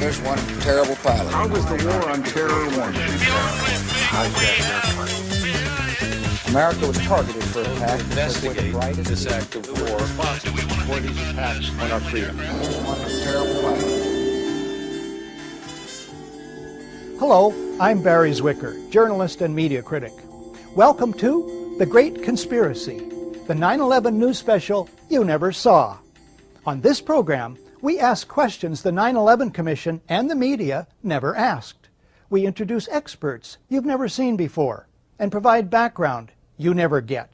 there's one terrible pilot. How was the war on terror won? America was targeted for attack. Investigate this act of war for these attacks on our freedom. One terrible pilot. Hello, I'm Barry Zwicker, journalist and media critic. Welcome to The Great Conspiracy, the 9/11 news special you never saw. On this program, we ask questions the 9/11 Commission and the media never asked. We introduce experts you've never seen before and provide background you never get.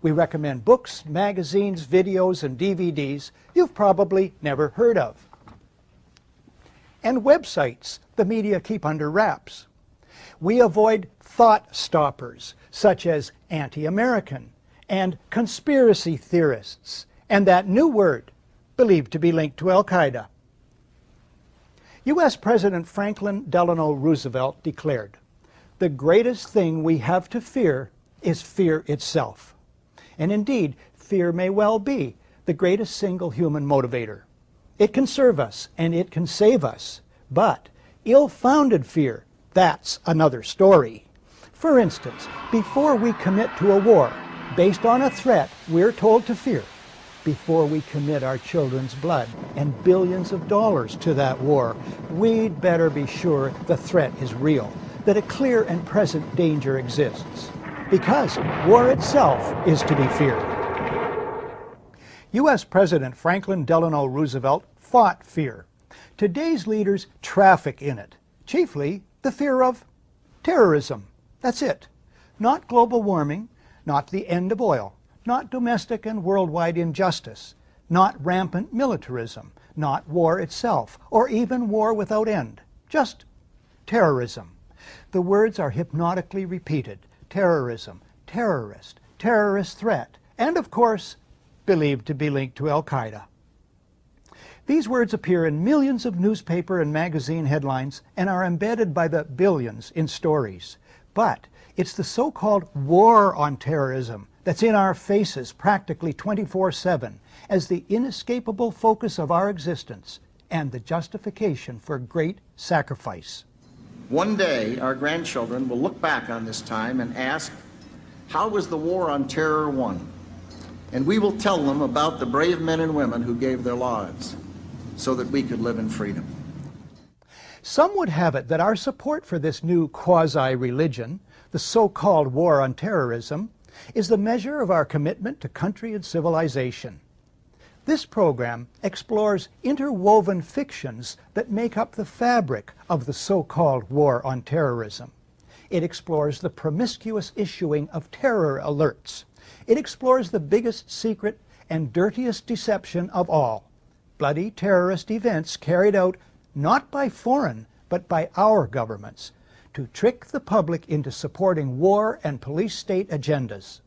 We recommend books, magazines, videos, and DVDs you've probably never heard of. And websites the media keep under wraps. We avoid thought stoppers such as anti-American and conspiracy theorists and that new word believed to be linked to Al-Qaeda. U.S. President Franklin Delano Roosevelt declared, "The greatest thing we have to fear is fear itself." And indeed, fear may well be the greatest single human motivator. It can serve us and it can save us, but ill-founded fear, that's another story. For instance, before we commit to a war based on a threat we're told to fear, before we commit our children's blood and billions of dollars to that war, we'd better be sure the threat is real, that a clear and present danger exists, because war itself is to be feared. U.S. President Franklin Delano Roosevelt fought fear. Today's leaders traffic in it, chiefly the fear of terrorism. That's it. Not global warming, not the end of oil, not domestic and worldwide injustice, not rampant militarism, not war itself, or even war without end. Just terrorism. The words are hypnotically repeated. Terrorism, terrorist, terrorist threat, and of course, believed to be linked to Al-Qaeda. These words appear in millions of newspaper and magazine headlines and are embedded by the billions in stories. But it's the so-called war on terrorism that's in our faces practically 24/7 as the inescapable focus of our existence and the justification for great sacrifice. One day, our grandchildren will look back on this time and ask, how was the war on terror won? And we will tell them about the brave men and women who gave their lives so that we could live in freedom. Some would have it that our support for this new quasi-religion, the so-called war on terrorism, is the measure of our commitment to country and civilization. This program explores interwoven fictions that make up the fabric of the so-called war on terrorism. It explores the promiscuous issuing of terror alerts. It explores the biggest secret and dirtiest deception of all, bloody terrorist events carried out not by foreign, but by our governments, to trick the public into supporting war and police state agendas.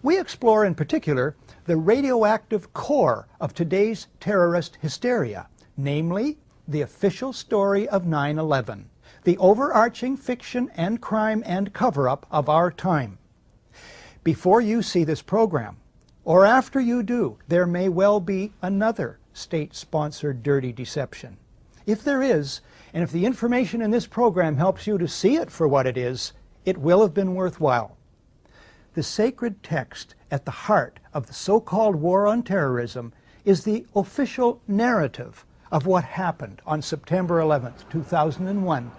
We explore in particular the radioactive core of today's terrorist hysteria, namely the official story of 9/11, the overarching fiction and crime and cover-up of our time. Before you see this program, or after you do, there may well be another state-sponsored dirty deception. If there is, and if the information in this program helps you to see it for what it is, it will have been worthwhile. The sacred text at the heart of the so-called war on terrorism is the official narrative of what happened on September 11th, 2001,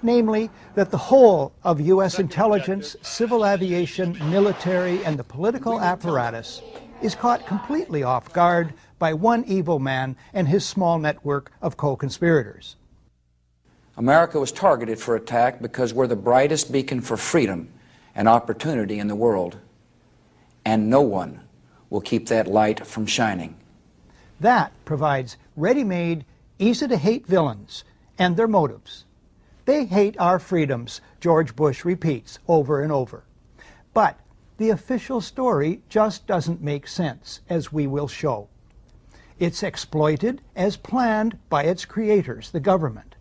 namely that the whole of U.S. intelligence, civil aviation, military, and the political apparatus is caught completely off guard by one evil man and his small network of co-conspirators. America was targeted for attack because we're the brightest beacon for freedom and opportunity in the world, and no one will keep that light from shining. That provides ready-made, easy-to-hate villains and their motives. They hate our freedoms, George Bush repeats over and over. But the official story just doesn't make sense, as we will show. It's exploited as planned by its creators, the government.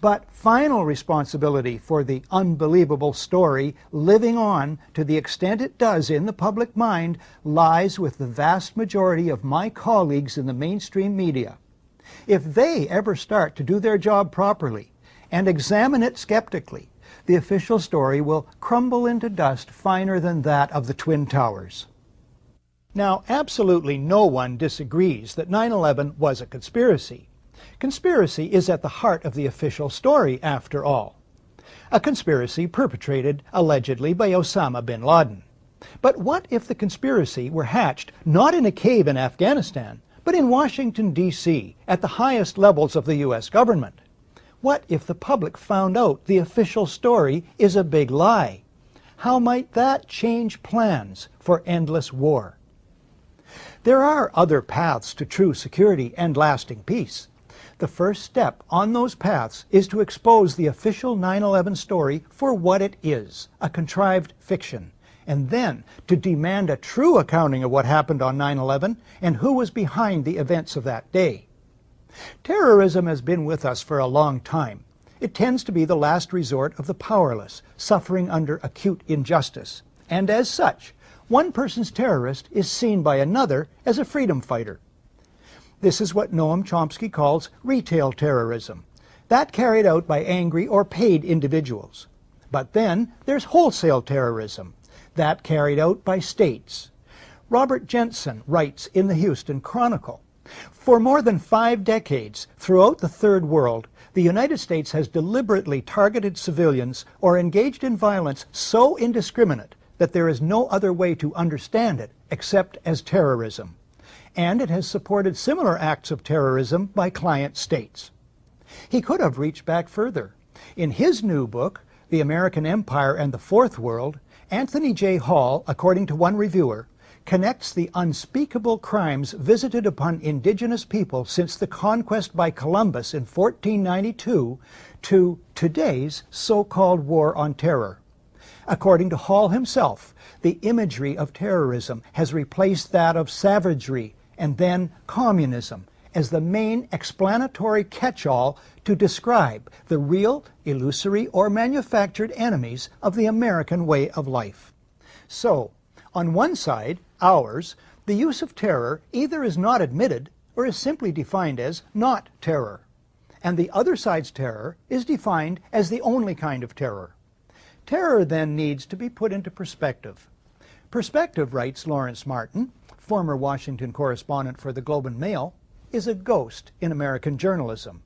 But final responsibility for the unbelievable story living on to the extent it does in the public mind lies with the vast majority of my colleagues in the mainstream media. If they ever start to do their job properly and examine it skeptically, the official story will crumble into dust finer than that of the Twin Towers. Now, absolutely no one disagrees that 9/11 was a conspiracy. Conspiracy is at the heart of the official story, after all. A conspiracy perpetrated, allegedly, by Osama bin Laden. But what if the conspiracy were hatched not in a cave in Afghanistan, but in Washington, D.C., at the highest levels of the U.S. government? What if the public found out the official story is a big lie? How might that change plans for endless war? There are other paths to true security and lasting peace. The first step on those paths is to expose the official 9/11 story for what it is, a contrived fiction, and then to demand a true accounting of what happened on 9/11 and who was behind the events of that day. Terrorism has been with us for a long time. It tends to be the last resort of the powerless, suffering under acute injustice, and as such, one person's terrorist is seen by another as a freedom fighter. This is what Noam Chomsky calls retail terrorism, that carried out by angry or paid individuals. But then there's wholesale terrorism, that carried out by states. Robert Jensen writes in the Houston Chronicle, "For more than 5 decades, throughout the Third World, the United States has deliberately targeted civilians or engaged in violence so indiscriminate that there is no other way to understand it except as terrorism. And it has supported similar acts of terrorism by client states." He could have reached back further. In his new book, The American Empire and the Fourth World, Anthony J. Hall, according to one reviewer, connects the unspeakable crimes visited upon indigenous people since the conquest by Columbus in 1492 to today's so-called war on terror. According to Hall himself, the imagery of terrorism has replaced that of savagery and then communism as the main explanatory catch-all to describe the real, illusory, or manufactured enemies of the American way of life. So, on one side, ours, the use of terror either is not admitted or is simply defined as not terror. And the other side's terror is defined as the only kind of terror. Terror then needs to be put into perspective. Perspective, writes Lawrence Martin, former Washington correspondent for the Globe and Mail, is a ghost in American journalism.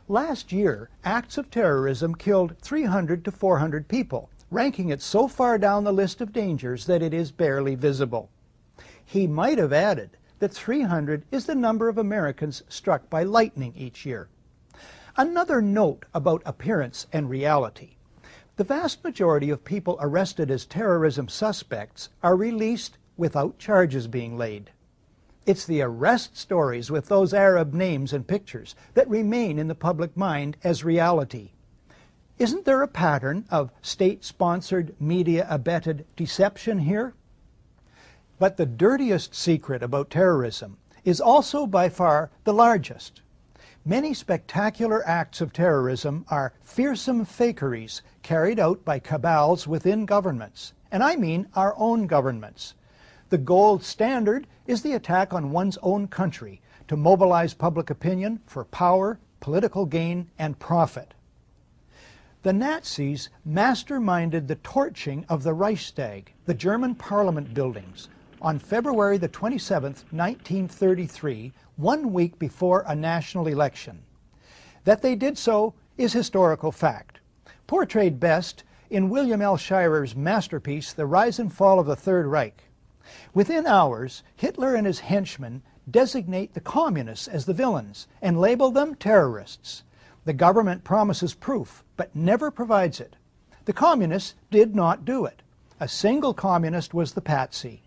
Last year, acts of terrorism killed 300 to 400 people, ranking it so far down the list of dangers that it is barely visible. He might have added that 300 is the number of Americans struck by lightning each year. Another note about appearance and reality. The vast majority of people arrested as terrorism suspects are released without charges being laid. It's the arrest stories with those Arab names and pictures that remain in the public mind as reality. Isn't there a pattern of state-sponsored, media-abetted deception here? But the dirtiest secret about terrorism is also by far the largest. Many spectacular acts of terrorism are fearsome fakeries carried out by cabals within governments, and I mean our own governments. The gold standard is the attack on one's own country to mobilize public opinion for power, political gain, and profit. The Nazis masterminded the torching of the Reichstag, the German parliament buildings, on February the 27th, 1933, 1 week before a national election. That they did so is historical fact, portrayed best in William L. Shirer's masterpiece, The Rise and Fall of the Third Reich. Within hours, Hitler and his henchmen designate the communists as the villains and label them terrorists. The government promises proof, but never provides it. The communists did not do it. A single communist was the patsy.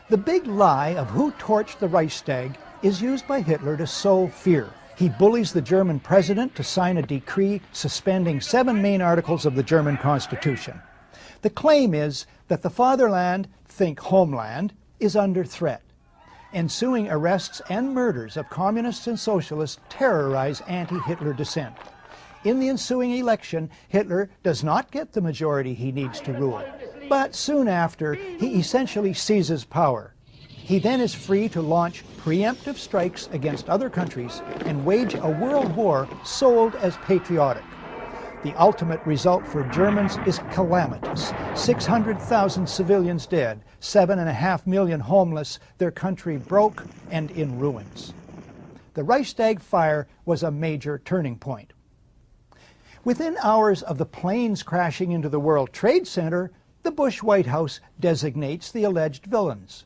The big lie of who torched the Reichstag is used by Hitler to sow fear. He bullies the German president to sign a decree suspending 7 main articles of the German Constitution. The claim is that the fatherland, think homeland, is under threat. Ensuing arrests and murders of communists and socialists terrorize anti-Hitler dissent. In the ensuing election, Hitler does not get the majority he needs to rule. But soon after, he essentially seizes power. He then is free to launch preemptive strikes against other countries and wage a world war sold as patriotic. The ultimate result for Germans is calamitous. 600,000 civilians dead, 7.5 million homeless, their country broke and in ruins. The Reichstag fire was a major turning point. Within hours of the planes crashing into the World Trade Center, the Bush White House designates the alleged villains.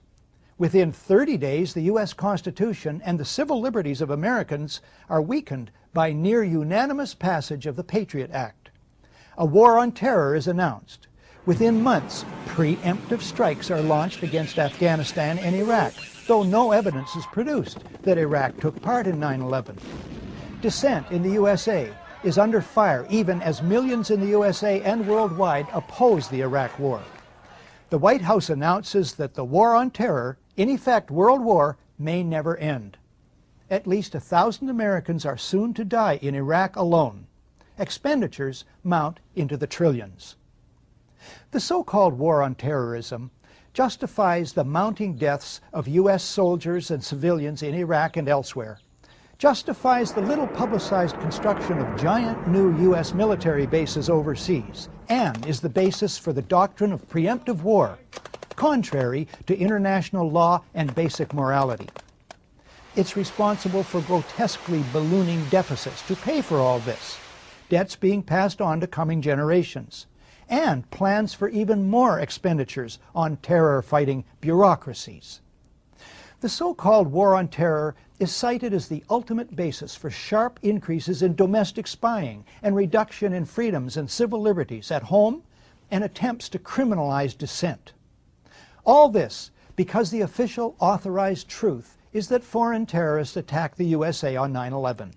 Within 30 days, the U.S. Constitution and the civil liberties of Americans are weakened by near unanimous passage of the Patriot Act. A war on terror is announced. Within months, preemptive strikes are launched against Afghanistan and Iraq, though no evidence is produced that Iraq took part in 9/11. Dissent in the USA is under fire even as millions in the USA and worldwide oppose the Iraq War. The White House announces that the war on terror, in effect World War, may never end. At least 1,000 Americans are soon to die in Iraq alone. Expenditures mount into the trillions. The so-called war on terrorism justifies the mounting deaths of U.S. soldiers and civilians in Iraq and elsewhere, justifies the little publicized construction of giant new U.S. military bases overseas, and is the basis for the doctrine of preemptive war, contrary to international law and basic morality. It's responsible for grotesquely ballooning deficits to pay for all this, debts being passed on to coming generations, and plans for even more expenditures on terror-fighting bureaucracies. The so-called war on terror is cited as the ultimate basis for sharp increases in domestic spying and reduction in freedoms and civil liberties at home and attempts to criminalize dissent. All this because the official authorized truth is that foreign terrorists attacked the USA on 9/11.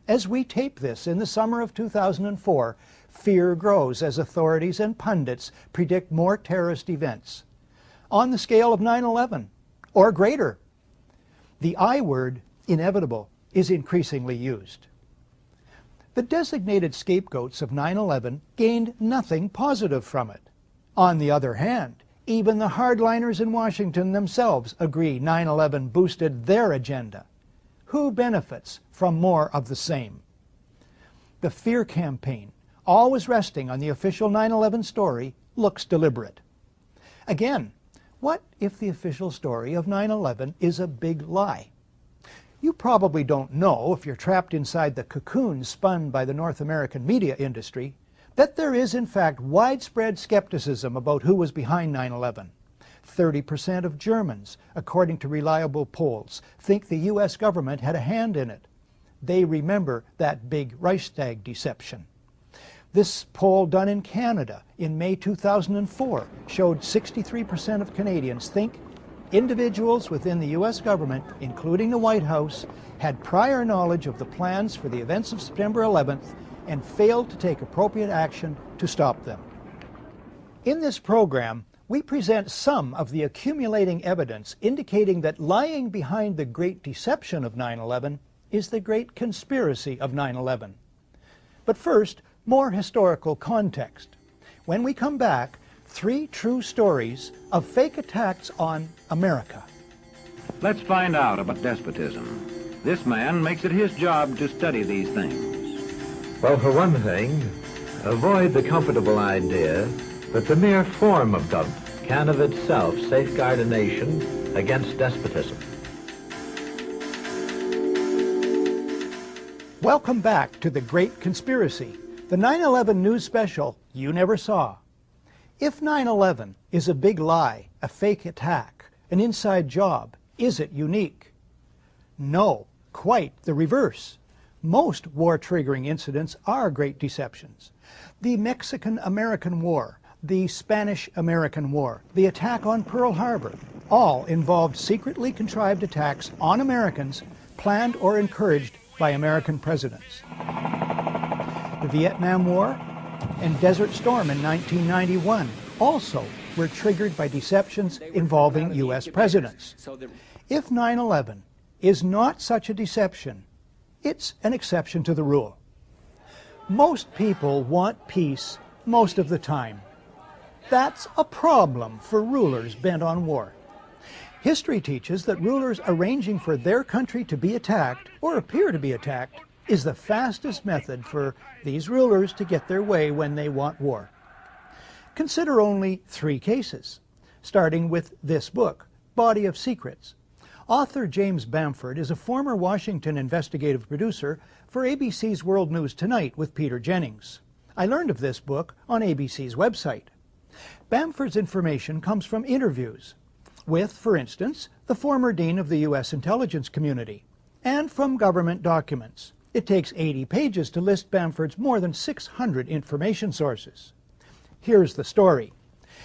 As we tape this in the summer of 2004, fear grows as authorities and pundits predict more terrorist events on the scale of 9/11 or greater. The I word, inevitable, is increasingly used. The designated scapegoats of 9/11 gained nothing positive from it. On the other hand, even the hardliners in Washington themselves agree 9/11 boosted their agenda. Who benefits from more of the same? The fear campaign, always resting on the official 9/11 story, looks deliberate. Again, what if the official story of 9/11 is a big lie? You probably don't know, if you're trapped inside the cocoon spun by the North American media industry, that there is in fact widespread skepticism about who was behind 9/11. 30% of Germans, according to reliable polls, think the U.S. government had a hand in it. They remember that big Reichstag deception. This poll done in Canada in May 2004 showed 63% of Canadians think individuals within the U.S. government, including the White House, had prior knowledge of the plans for the events of September 11th and failed to take appropriate action to stop them. In this program, we present some of the accumulating evidence indicating that lying behind the great deception of 9/11 is the great conspiracy of 9/11. But first, more historical context. When we come back, 3 true stories of fake attacks on America. Let's find out about despotism. This man makes it his job to study these things. Well, for one thing, avoid the comfortable idea that the mere form of government can of itself safeguard a nation against despotism. Welcome back to The Great Conspiracy, the 9/11 news special you never saw. If 9/11 is a big lie, a fake attack, an inside job, is it unique? No, quite the reverse. Most war-triggering incidents are great deceptions. The Mexican-American War, the Spanish-American War, the attack on Pearl Harbor, all involved secretly contrived attacks on Americans planned or encouraged by American presidents. The Vietnam War and Desert Storm in 1991 also were triggered by deceptions involving U.S. presidents. If 9/11 is not such a deception, it's an exception to the rule. Most people want peace most of the time. That's a problem for rulers bent on war. History teaches that rulers arranging for their country to be attacked, or appear to be attacked, is the fastest method for these rulers to get their way when they want war. Consider only 3 cases, starting with this book, Body of Secrets. Author James Bamford is a former Washington investigative producer for ABC's World News Tonight with Peter Jennings. I learned of this book on ABC's website. Bamford's information comes from interviews with, for instance, the former dean of the U.S. intelligence community, and from government documents. It takes 80 pages to list Bamford's more than 600 information sources. Here's the story.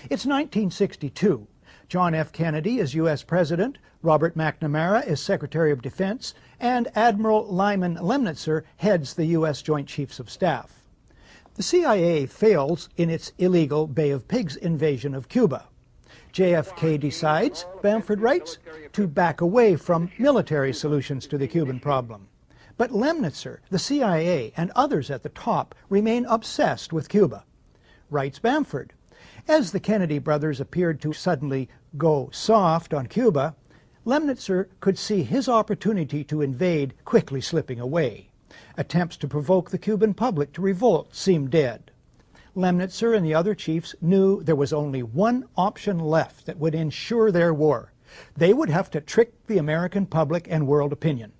It's 1962. John F. Kennedy is U.S. President, Robert McNamara is Secretary of Defense, and Admiral Lyman Lemnitzer heads the U.S. Joint Chiefs of Staff. The CIA fails in its illegal Bay of Pigs invasion of Cuba. JFK decides, Bamford writes, to back away from military solutions to the Cuban problem. But Lemnitzer, the CIA, and others at the top remain obsessed with Cuba. Writes Bamford, as the Kennedy brothers appeared to suddenly go soft on Cuba, Lemnitzer could see his opportunity to invade quickly slipping away. Attempts to provoke the Cuban public to revolt seemed dead. Lemnitzer and the other chiefs knew there was only one option left that would ensure their war. They would have to trick the American public and world opinion.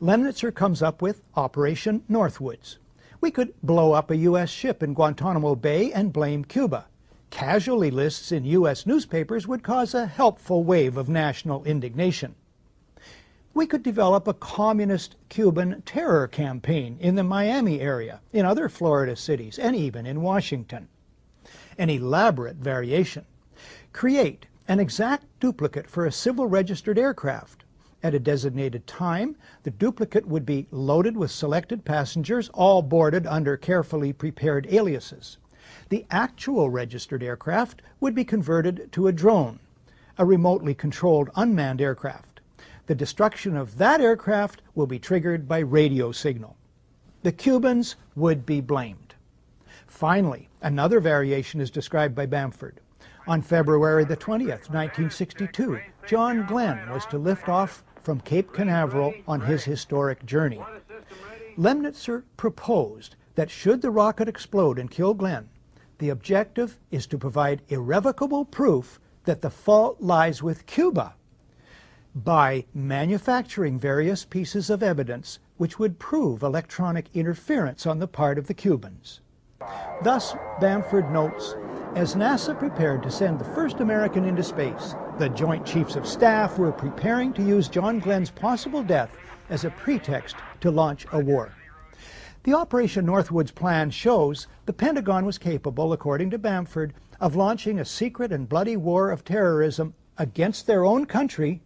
Lemnitzer comes up with Operation Northwoods. We could blow up a U.S. ship in Guantanamo Bay and blame Cuba. Casualty lists in U.S. newspapers would cause a helpful wave of national indignation. We could develop a communist Cuban terror campaign in the Miami area, in other Florida cities, and even in Washington. An elaborate variation. Create an exact duplicate for a civil registered aircraft. At a designated time, the duplicate would be loaded with selected passengers, all boarded under carefully prepared aliases. The actual registered aircraft would be converted to a drone, a remotely controlled unmanned aircraft. The destruction of that aircraft will be triggered by radio signal. The Cubans would be blamed. Finally, another variation is described by Bamford. On February the 20th, 1962, John Glenn was to lift off from Cape Canaveral on his historic journey. Lemnitzer proposed that should the rocket explode and kill Glenn, the objective is to provide irrevocable proof that the fault lies with Cuba by manufacturing various pieces of evidence which would prove electronic interference on the part of the Cubans. Thus, Bamford notes, as NASA prepared to send the first American into space, the Joint Chiefs of Staff were preparing to use John Glenn's possible death as a pretext to launch a war. The Operation Northwoods plan shows the Pentagon was capable, according to Bamford, of launching a secret and bloody war of terrorism against their own country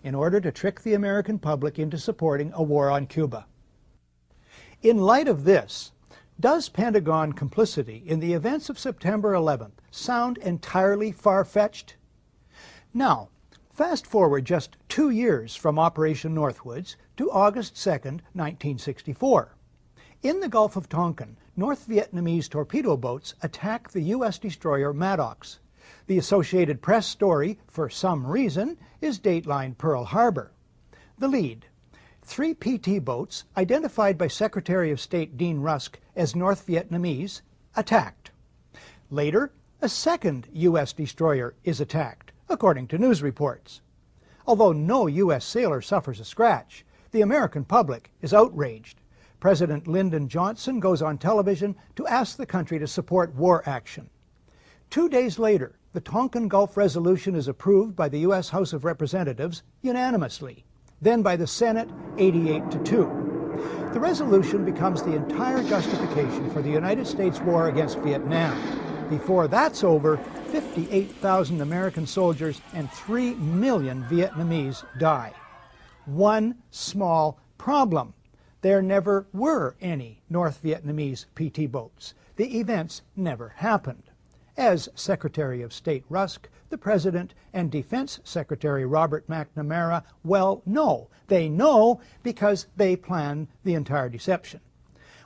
in order to trick the American public into supporting a war on Cuba. In light of this, does Pentagon complicity in the events of September 11th sound entirely far-fetched? Now, fast forward just 2 years from Operation Northwoods to August 2nd, 1964. In the Gulf of Tonkin, North Vietnamese torpedo boats attack the U.S. destroyer Maddox. The Associated Press story, for some reason, is datelined Pearl Harbor. The lead: 3 PT boats, identified by Secretary of State Dean Rusk as North Vietnamese, attacked. Later, a second U.S. destroyer is attacked, according to news reports. Although no U.S. sailor suffers a scratch, the American public is outraged. President Lyndon Johnson goes on television to ask the country to support war action. 2 days later, the Tonkin Gulf Resolution is approved by the U.S. House of Representatives unanimously, then by the Senate 88-2. The resolution becomes the entire justification for the United States war against Vietnam. Before that's over, 58,000 American soldiers and 3 million Vietnamese die. One small problem: there never were any North Vietnamese PT boats. The events never happened. As Secretary of State Rusk, the President, and Defense Secretary Robert McNamara well know. They know because they planned the entire deception.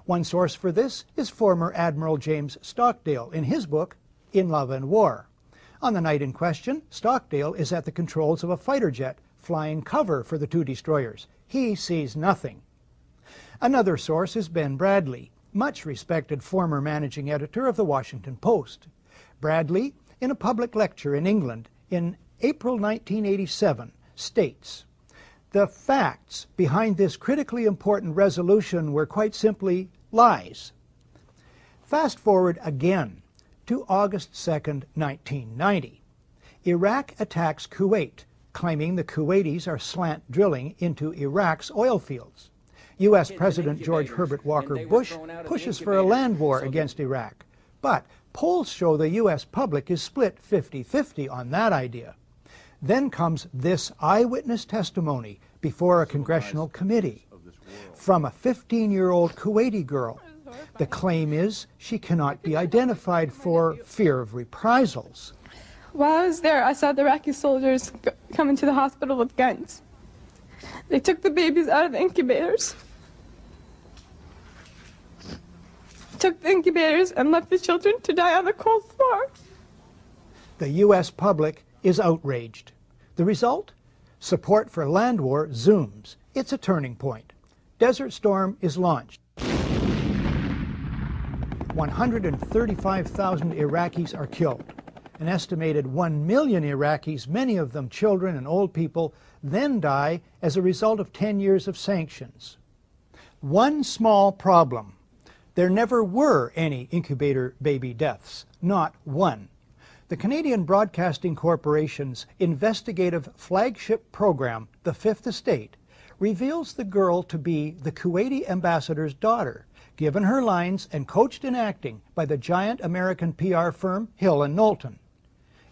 One source for this is former Admiral James Stockdale in his book, In Love and War. On the night in question, Stockdale is at the controls of a fighter jet, flying cover for the two destroyers. He sees nothing. Another source is Ben Bradlee, much respected former managing editor of the Washington Post. Bradlee, in a public lecture in England in April 1987, states, "The facts behind this critically important resolution were quite simply lies." Fast forward again to August 2nd, 1990. Iraq attacks Kuwait, claiming the Kuwaitis are slant drilling into Iraq's oil fields. U.S. President George Herbert Walker Bush pushes for a land war against Iraq. But polls show the U.S. public is split 50-50 on that idea. Then comes this eyewitness testimony before a congressional committee from a 15-year-old Kuwaiti girl. The claim is she cannot be identified for fear of reprisals. While I was there, I saw the Iraqi soldiers come into the hospital with guns. They took the babies out of the incubators, and left the children to die on the cold floor. The U.S. public is outraged. The result? Support for land war zooms. It's a turning point. Desert Storm is launched. 135,000 Iraqis are killed. An estimated 1 million Iraqis, many of them children and old people, then die as a result of 10 years of sanctions. One small problem. There never were any incubator baby deaths, not one. The Canadian Broadcasting Corporation's investigative flagship program, The Fifth Estate, reveals the girl to be the Kuwaiti ambassador's daughter, given her lines and coached in acting by the giant American PR firm Hill and Knowlton.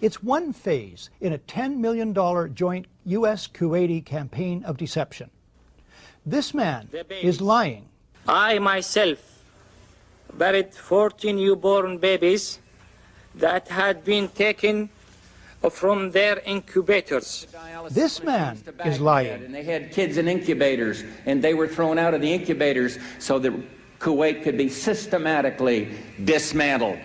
It's one phase in a $10 million joint U.S.-Kuwaiti campaign of deception. This man is lying. I myself buried 14 newborn babies that had been taken from their incubators. This man is lying. And they had kids in incubators, and they were thrown out of the incubators so that Kuwait could be systematically dismantled.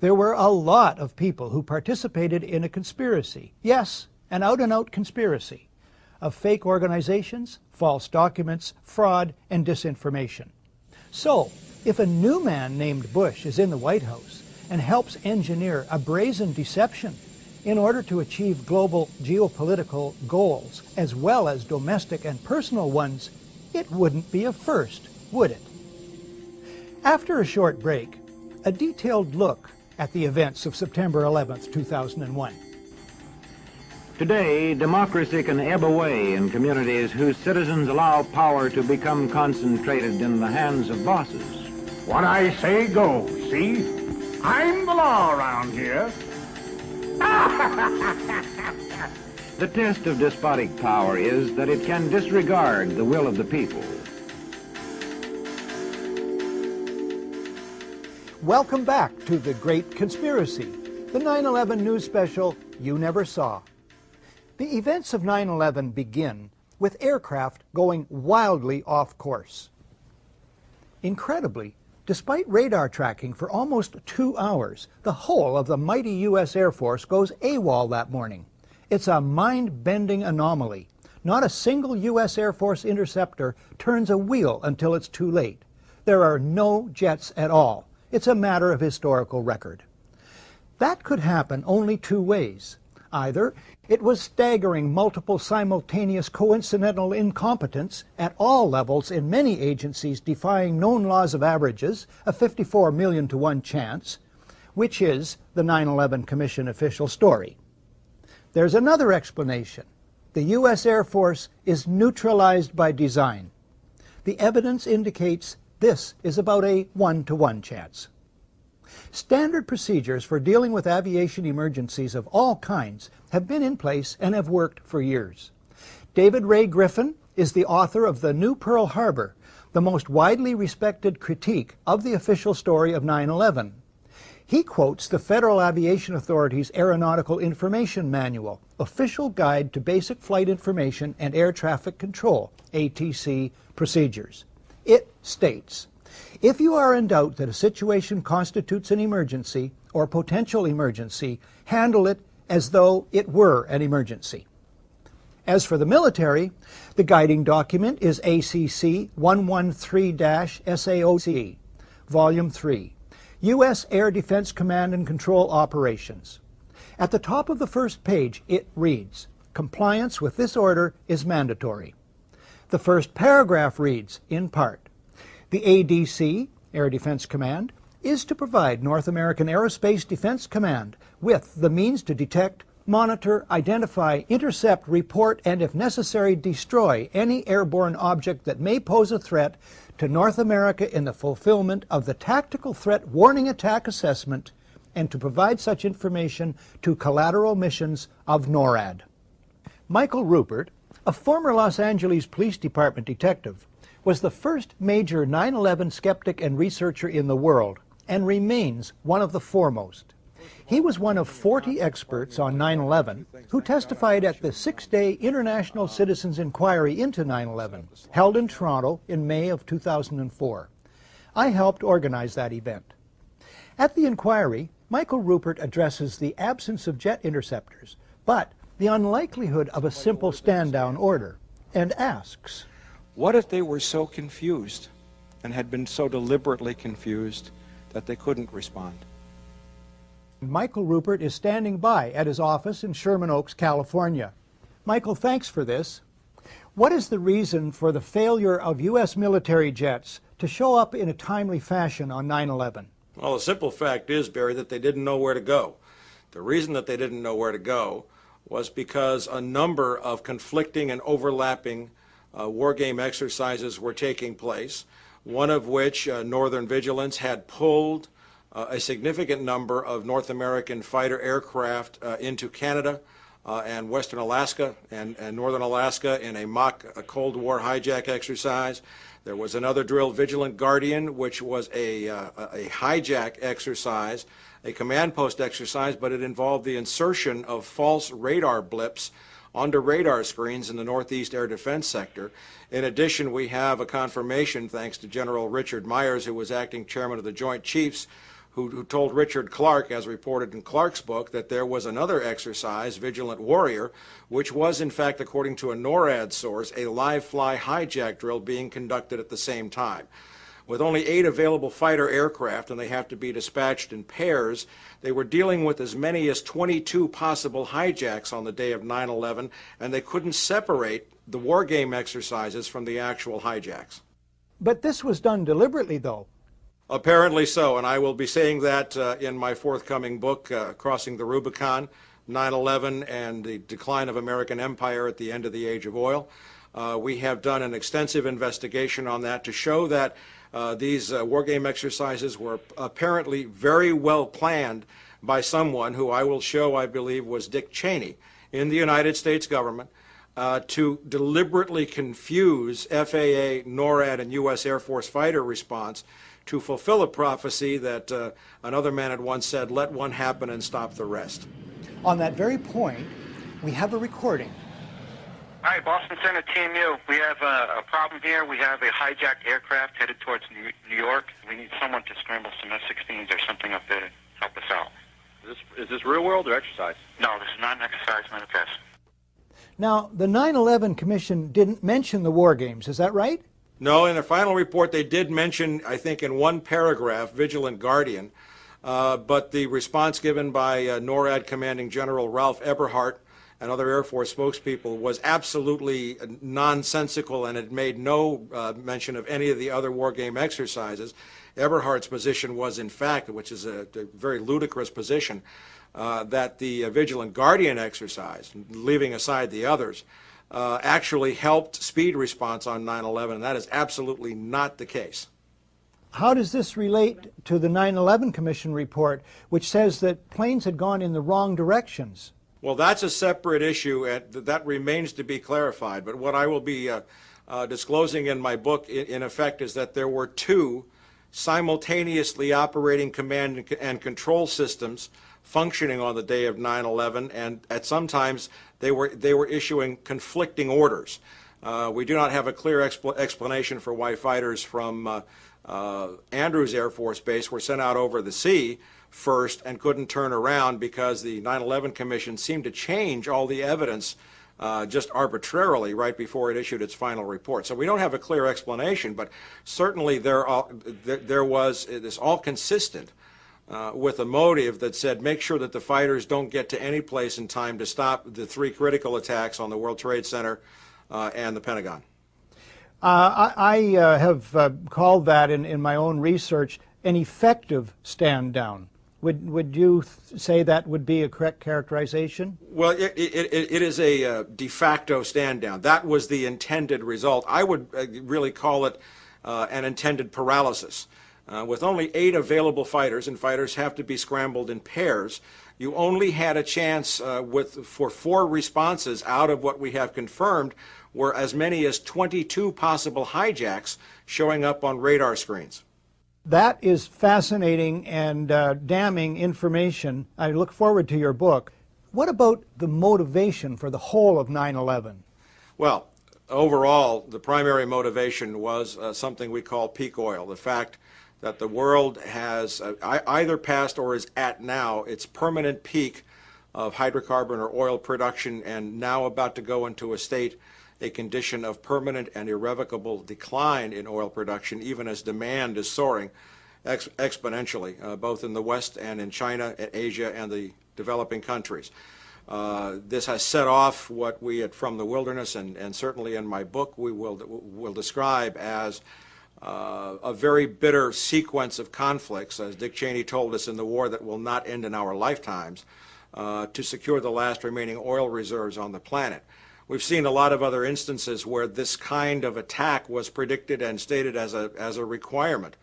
There were a lot of people who participated in a conspiracy. Yes, an out-and-out conspiracy of fake organizations, false documents, fraud, and disinformation. So, if a new man named Bush is in the White House and helps engineer a brazen deception in order to achieve global geopolitical goals as well as domestic and personal ones, it wouldn't be a first, would it? After a short break, a detailed look at the events of September 11th, 2001. Today, democracy can ebb away in communities whose citizens allow power to become concentrated in the hands of bosses. What I say goes, see? I'm the law around here. The test of despotic power is that it can disregard the will of the people. Welcome back to The Great Conspiracy, the 9/11 news special you never saw. The events of 9/11 begin with aircraft going wildly off course. Incredibly, despite radar tracking for almost 2 hours, the whole of the mighty U.S. Air Force goes AWOL that morning. It's a mind-bending anomaly. Not a single U.S. Air Force interceptor turns a wheel until it's too late. There are no jets at all. It's a matter of historical record. That could happen only two ways. Either it was staggering multiple simultaneous coincidental incompetence at all levels in many agencies defying known laws of averages, a 54 million to 1 chance, which is the 9/11 Commission official story. There's another explanation. The U.S. Air Force is neutralized by design. The evidence indicates this is about a 1-to-1 chance. Standard procedures for dealing with aviation emergencies of all kinds have been in place and have worked for years. David Ray Griffin is the author of The New Pearl Harbor, the most widely respected critique of the official story of 9/11. He quotes the Federal Aviation Authority's Aeronautical Information Manual, Official Guide to Basic Flight Information and Air Traffic Control, ATC, procedures. It states, if you are in doubt that a situation constitutes an emergency or potential emergency, handle it as though it were an emergency. As for the military, the guiding document is ACC 113-SAOC, Volume 3, U.S. Air Defense Command and Control Operations. At the top of the first page, it reads, "Compliance with this order is mandatory." The first paragraph reads, in part, "The ADC, Air Defense Command, is to provide North American Aerospace Defense Command with the means to detect, monitor, identify, intercept, report, and if necessary, destroy any airborne object that may pose a threat to North America in the fulfillment of the Tactical Threat Warning Attack Assessment and to provide such information to collateral missions of NORAD." Michael Ruppert, a former Los Angeles Police Department detective, was the first major 9/11 skeptic and researcher in the world and remains one of the foremost. He was one of 40 experts on 9/11 who testified at the 6-day International Citizens Inquiry into 9/11, held in Toronto in May of 2004. I helped organize that event. At the inquiry, Michael Ruppert addresses the absence of jet interceptors, but the unlikelihood of a simple stand-down order, and asks, What if they were so confused and had been so deliberately confused that they couldn't respond? Michael Ruppert is standing by at his office in Sherman Oaks, California. Michael, thanks for this. What is the reason for the failure of U.S. military jets to show up in a timely fashion on 9/11? Well, the simple fact is, Barry, that they didn't know where to go. The reason that they didn't know where to go was because a number of conflicting and overlapping war game exercises were taking place, one of which, Northern Vigilance, had pulled a significant number of North American fighter aircraft into Canada and Western Alaska and Northern Alaska in a mock Cold War hijack exercise. There was another drill, Vigilant Guardian, which was a hijack exercise, a command post exercise, but it involved the insertion of false radar blips onto radar screens in the Northeast Air Defense Sector. In addition, we have a confirmation, thanks to General Richard Myers, who was acting chairman of the Joint Chiefs, who told Richard Clark, as reported in Clark's book, that there was another exercise, Vigilant Warrior, which was, in fact, according to a NORAD source, a live-fly hijack drill being conducted at the same time. With only 8 available fighter aircraft, and they have to be dispatched in pairs, they were dealing with as many as 22 possible hijacks on the day of 9/11, and they couldn't separate the war game exercises from the actual hijacks. But this was done deliberately, though. Apparently so, and I will be saying that in my forthcoming book, Crossing the Rubicon, 9/11 and the Decline of American Empire at the End of the Age of Oil. We have done an extensive investigation on that to show that these war game exercises were apparently very well planned by someone who I will show, I believe, was Dick Cheney in the United States government to deliberately confuse FAA, NORAD, and U.S. Air Force fighter response to fulfill a prophecy that another man had once said, "Let one happen and stop the rest." On that very point, we have a recording. Hi, Boston Center, Team U. We have a problem here. We have a hijacked aircraft headed towards New York. We need someone to scramble some F-16s or something up there to help us out. Is this real world or exercise? No, this is not an exercise, not a test. Now, the 9/11 Commission didn't mention the war games, is that right? No, in their final report they did mention, I think in one paragraph, Vigilant Guardian, but the response given by NORAD Commanding General Ralph Eberhart and other Air Force spokespeople was absolutely nonsensical, and it made no mention of any of the other war game exercises. Eberhart's position was, in fact, which is a very ludicrous position, that the Vigilant Guardian exercise, leaving aside the others, actually helped speed response on 9/11, and that is absolutely not the case. How does this relate to the 9/11 Commission report, which says that planes had gone in the wrong directions? Well, that's a separate issue, and that remains to be clarified. But what I will be disclosing in my book, in effect, is that there were 2 simultaneously operating command and control systems functioning on the day of 9/11, and at sometimes they were issuing conflicting orders. We do not have a clear explanation for why fighters from Andrews Air Force Base were sent out over the sea first and couldn't turn around because the 9/11 Commission seemed to change all the evidence just arbitrarily right before it issued its final report. So we don't have a clear explanation, but certainly there was, it is all consistent with a motive that said make sure that the fighters don't get to any place in time to stop the 3 critical attacks on the World Trade Center and the Pentagon. I have called that in my own research an effective stand down. Would you say that would be a correct characterization? Well, it is a de facto stand down. That was the intended result. I would really call it an intended paralysis. With only 8 available fighters, and fighters have to be scrambled in pairs, you only had a chance for 4 responses out of what we have confirmed were as many as 22 possible hijacks showing up on radar screens. That is fascinating and damning information. I look forward to your book. What about the motivation for the whole of 9/11? Well, overall, the primary motivation was something we call peak oil, the fact that the world has either passed or is at now its permanent peak of hydrocarbon or oil production, and now about to go into a condition of permanent and irrevocable decline in oil production, even as demand is soaring exponentially, both in the West and in China, Asia, and the developing countries. This has set off what we from the wilderness, and certainly in my book we will describe as a very bitter sequence of conflicts, as Dick Cheney told us in the war that will not end in our lifetimes, to secure the last remaining oil reserves on the planet. We've seen a lot of other instances where this kind of attack was predicted and stated as a requirement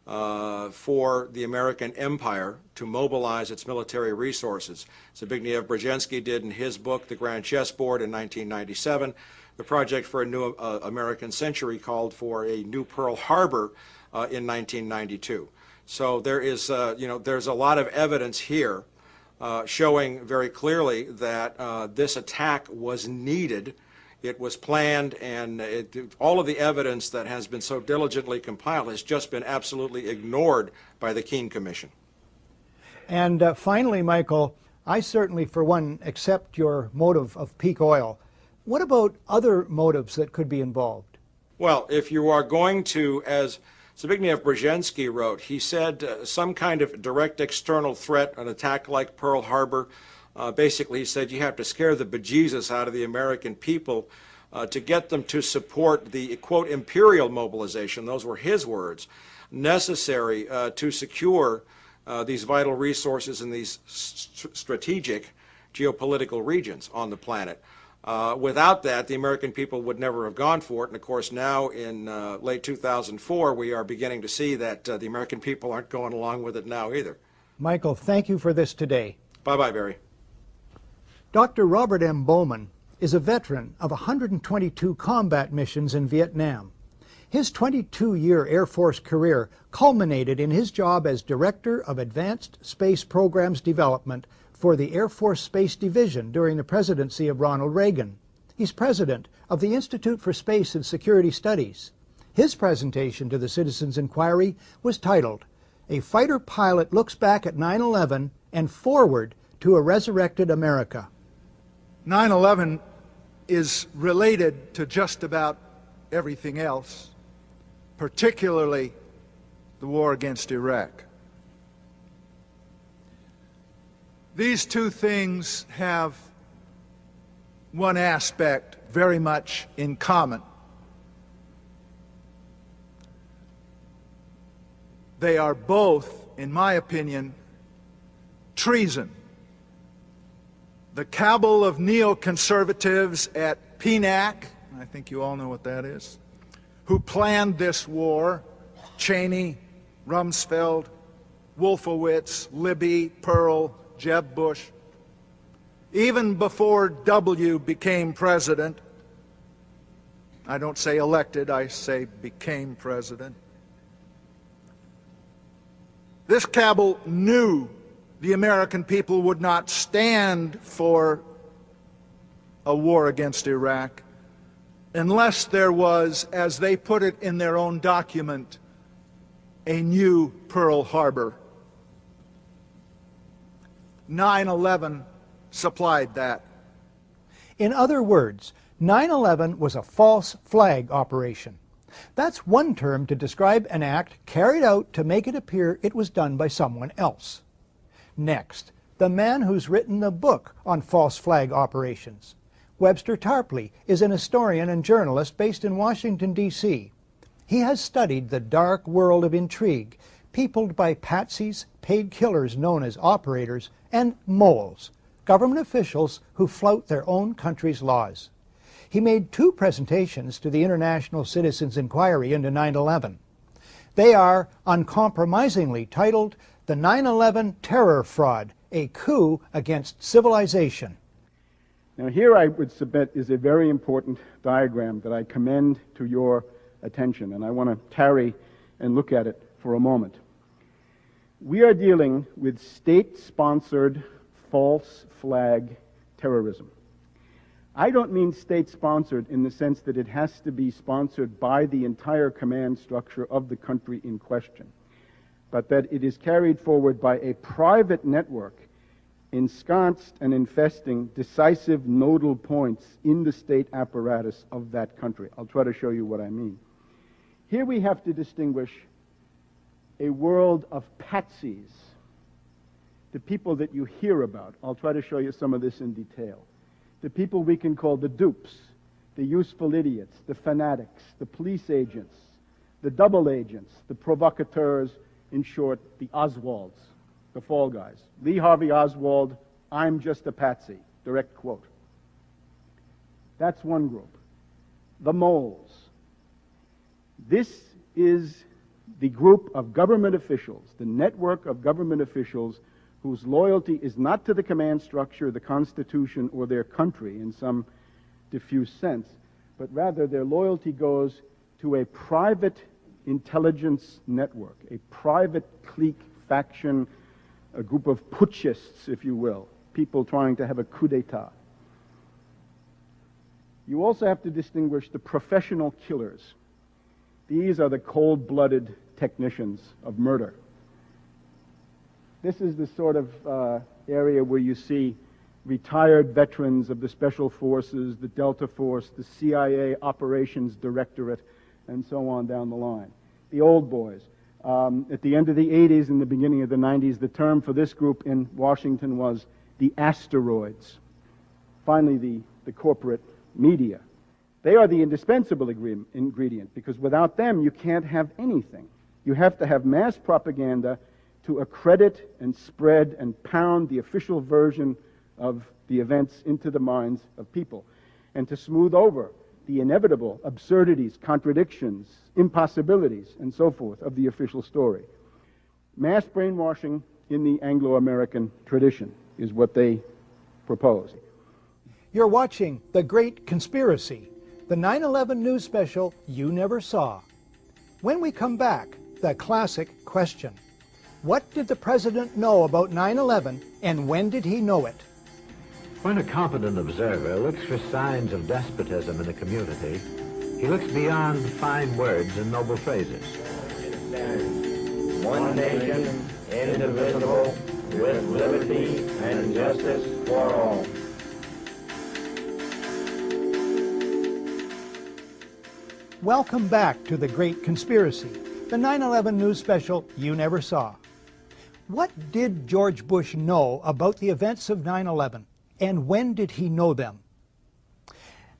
for the American empire to mobilize its military resources. Zbigniew Brzezinski did in his book, The Grand Chessboard, in 1997. The Project for a New American Century called for a new Pearl Harbor in 1992. So there is, there's a lot of evidence here showing very clearly that this attack was needed. It was planned, and all of the evidence that has been so diligently compiled has just been absolutely ignored by the Keane Commission. And finally, Michael, I certainly, for one, accept your motive of peak oil. What about other motives that could be involved? Well, if you are going to, as Zbigniew Brzezinski wrote, he said some kind of direct external threat, an attack like Pearl Harbor. Basically, he said you have to scare the bejesus out of the American people to get them to support the, quote, imperial mobilization, those were his words, necessary to secure these vital resources in these strategic geopolitical regions on the planet. Without that, the American people would never have gone for it. And of course, now in late 2004, we are beginning to see that the American people aren't going along with it now either. Michael, thank you for this today. Bye-bye, Barry. Dr. Robert M. Bowman is a veteran of 122 combat missions in Vietnam. His 22-year Air Force career culminated in his job as Director of Advanced Space Programs Development for the Air Force Space Division during the presidency of Ronald Reagan. He's president of the Institute for Space and Security Studies. His presentation to the Citizens Inquiry was titled, "A Fighter Pilot Looks Back at 9/11 and Forward to a Resurrected America." 9/11 is related to just about everything else, particularly the war against Iraq. These two things have one aspect very much in common. They are both, in my opinion, treason. The cabal of neoconservatives at PNAC, I think you all know what that is, who planned this war, Cheney, Rumsfeld, Wolfowitz, Libby, Pearl, Jeb Bush, even before W became president, I don't say elected, I say became president, this cabal knew the American people would not stand for a war against Iraq, unless there was, as they put it in their own document, a new Pearl Harbor. 9/11 supplied that. In other words, 9/11 was a false flag operation. That's one term to describe an act carried out to make it appear it was done by someone else. Next, the man who's written the book on false flag operations. Webster Tarpley is an historian and journalist based in Washington, D.C. He has studied the dark world of intrigue, peopled by patsies, paid killers known as operators, and moles, government officials who flout their own country's laws. He made 2 presentations to the International Citizens Inquiry into 9/11. They are uncompromisingly titled The 9/11 Terror Fraud, a Coup Against Civilization. Now here I would submit is a very important diagram that I commend to your attention, and I want to tarry and look at it for a moment. We are dealing with state-sponsored false flag terrorism. I don't mean state-sponsored in the sense that it has to be sponsored by the entire command structure of the country in question, but that it is carried forward by a private network ensconced and infesting decisive nodal points in the state apparatus of that country. I'll try to show you what I mean. Here we have to distinguish a world of patsies, the people that you hear about. I'll try to show you some of this in detail. The people we can call the dupes, the useful idiots, the fanatics, the police agents, the double agents, the provocateurs, in short, the Oswalds, the fall guys. Lee Harvey Oswald, I'm just a patsy, direct quote. That's one group. The moles. This is the group of government officials, the network of government officials whose loyalty is not to the command structure, the Constitution, or their country in some diffuse sense, but rather their loyalty goes to a private intelligence network, a private clique, faction, a group of putschists, if you will, people trying to have a coup d'etat. You also have to distinguish the professional killers. These are the cold-blooded technicians of murder. This is the sort of area where you see retired veterans of the Special Forces, the Delta Force, the CIA Operations Directorate, and so on down the line. The old boys. At the end of the 80s and the beginning of the 90s, the term for this group in Washington was the asteroids. Finally, the corporate media. They are the indispensable ingredient, because without them you can't have anything. You have to have mass propaganda to accredit and spread and pound the official version of the events into the minds of people, and to smooth over the inevitable absurdities, contradictions, impossibilities, and so forth of the official story. Mass brainwashing in the Anglo-American tradition is what they propose. You're watching The Great Conspiracy, the 9/11 news special you never saw. When we come back, the classic question. What did the president know about 9/11, and when did he know it? When a competent observer looks for signs of despotism in a community, he looks beyond fine words and noble phrases. One nation, indivisible, with liberty and justice for all. Welcome back to The Great Conspiracy, the 9/11 news special you never saw. What did George Bush know about the events of 9/11, and when did he know them?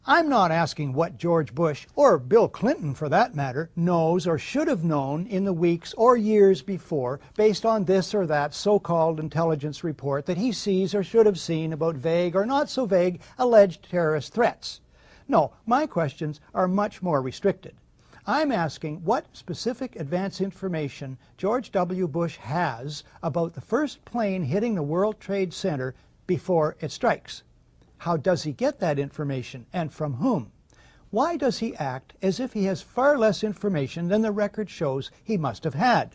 I'm not asking what George Bush, or Bill Clinton for that matter, knows or should have known in the weeks or years before based on this or that so-called intelligence report that he sees or should have seen about vague or not so vague alleged terrorist threats. No, my questions are much more restricted. I'm asking what specific advance information George W. Bush has about the first plane hitting the World Trade Center before it strikes. How does he get that information, and from whom? Why does he act as if he has far less information than the record shows he must have had?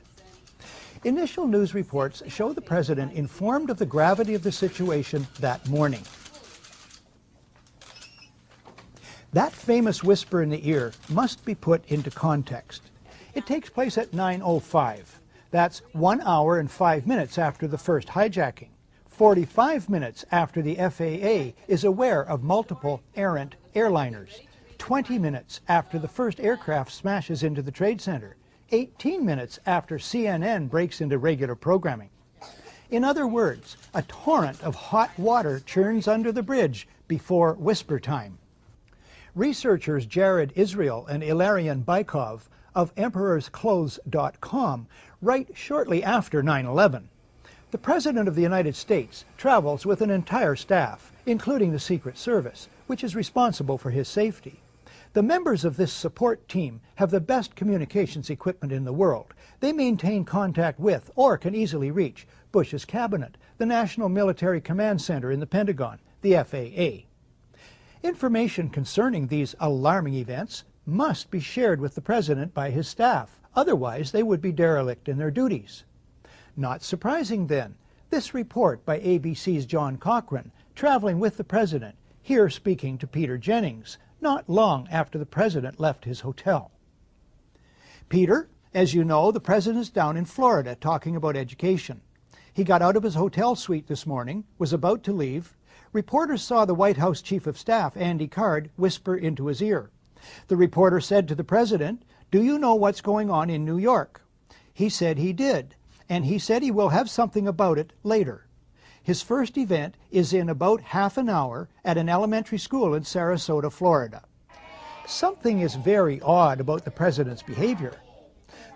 Initial news reports show the president informed of the gravity of the situation that morning. That famous whisper in the ear must be put into context. It takes place at 9:05. That's 1 hour and 5 minutes after the first hijacking, 45 minutes after the FAA is aware of multiple errant airliners, 20 minutes after the first aircraft smashes into the Trade Center, 18 minutes after CNN breaks into regular programming. In other words, a torrent of hot water churns under the bridge before whisper time. Researchers Jared Israel and Ilarion Bykov of EmperorsClothes.com write shortly after 9/11. The President of the United States travels with an entire staff, including the Secret Service, which is responsible for his safety. The members of this support team have the best communications equipment in the world. They maintain contact with, or can easily reach, Bush's cabinet, the National Military Command Center in the Pentagon, the FAA. Information concerning these alarming events must be shared with the President by his staff. Otherwise, they would be derelict in their duties. Not surprising, then, this report by ABC's John Cochrane, traveling with the President, here speaking to Peter Jennings, not long after the President left his hotel. Peter, as you know, the President is down in Florida talking about education. He got out of his hotel suite this morning, was about to leave. Reporters saw the White House Chief of Staff, Andy Card, whisper into his ear. The reporter said to the President, "Do you know what's going on in New York?" He said he did, and he said he will have something about it later. His first event is in about half an hour at an elementary school in Sarasota, Florida. Something is very odd about the President's behavior.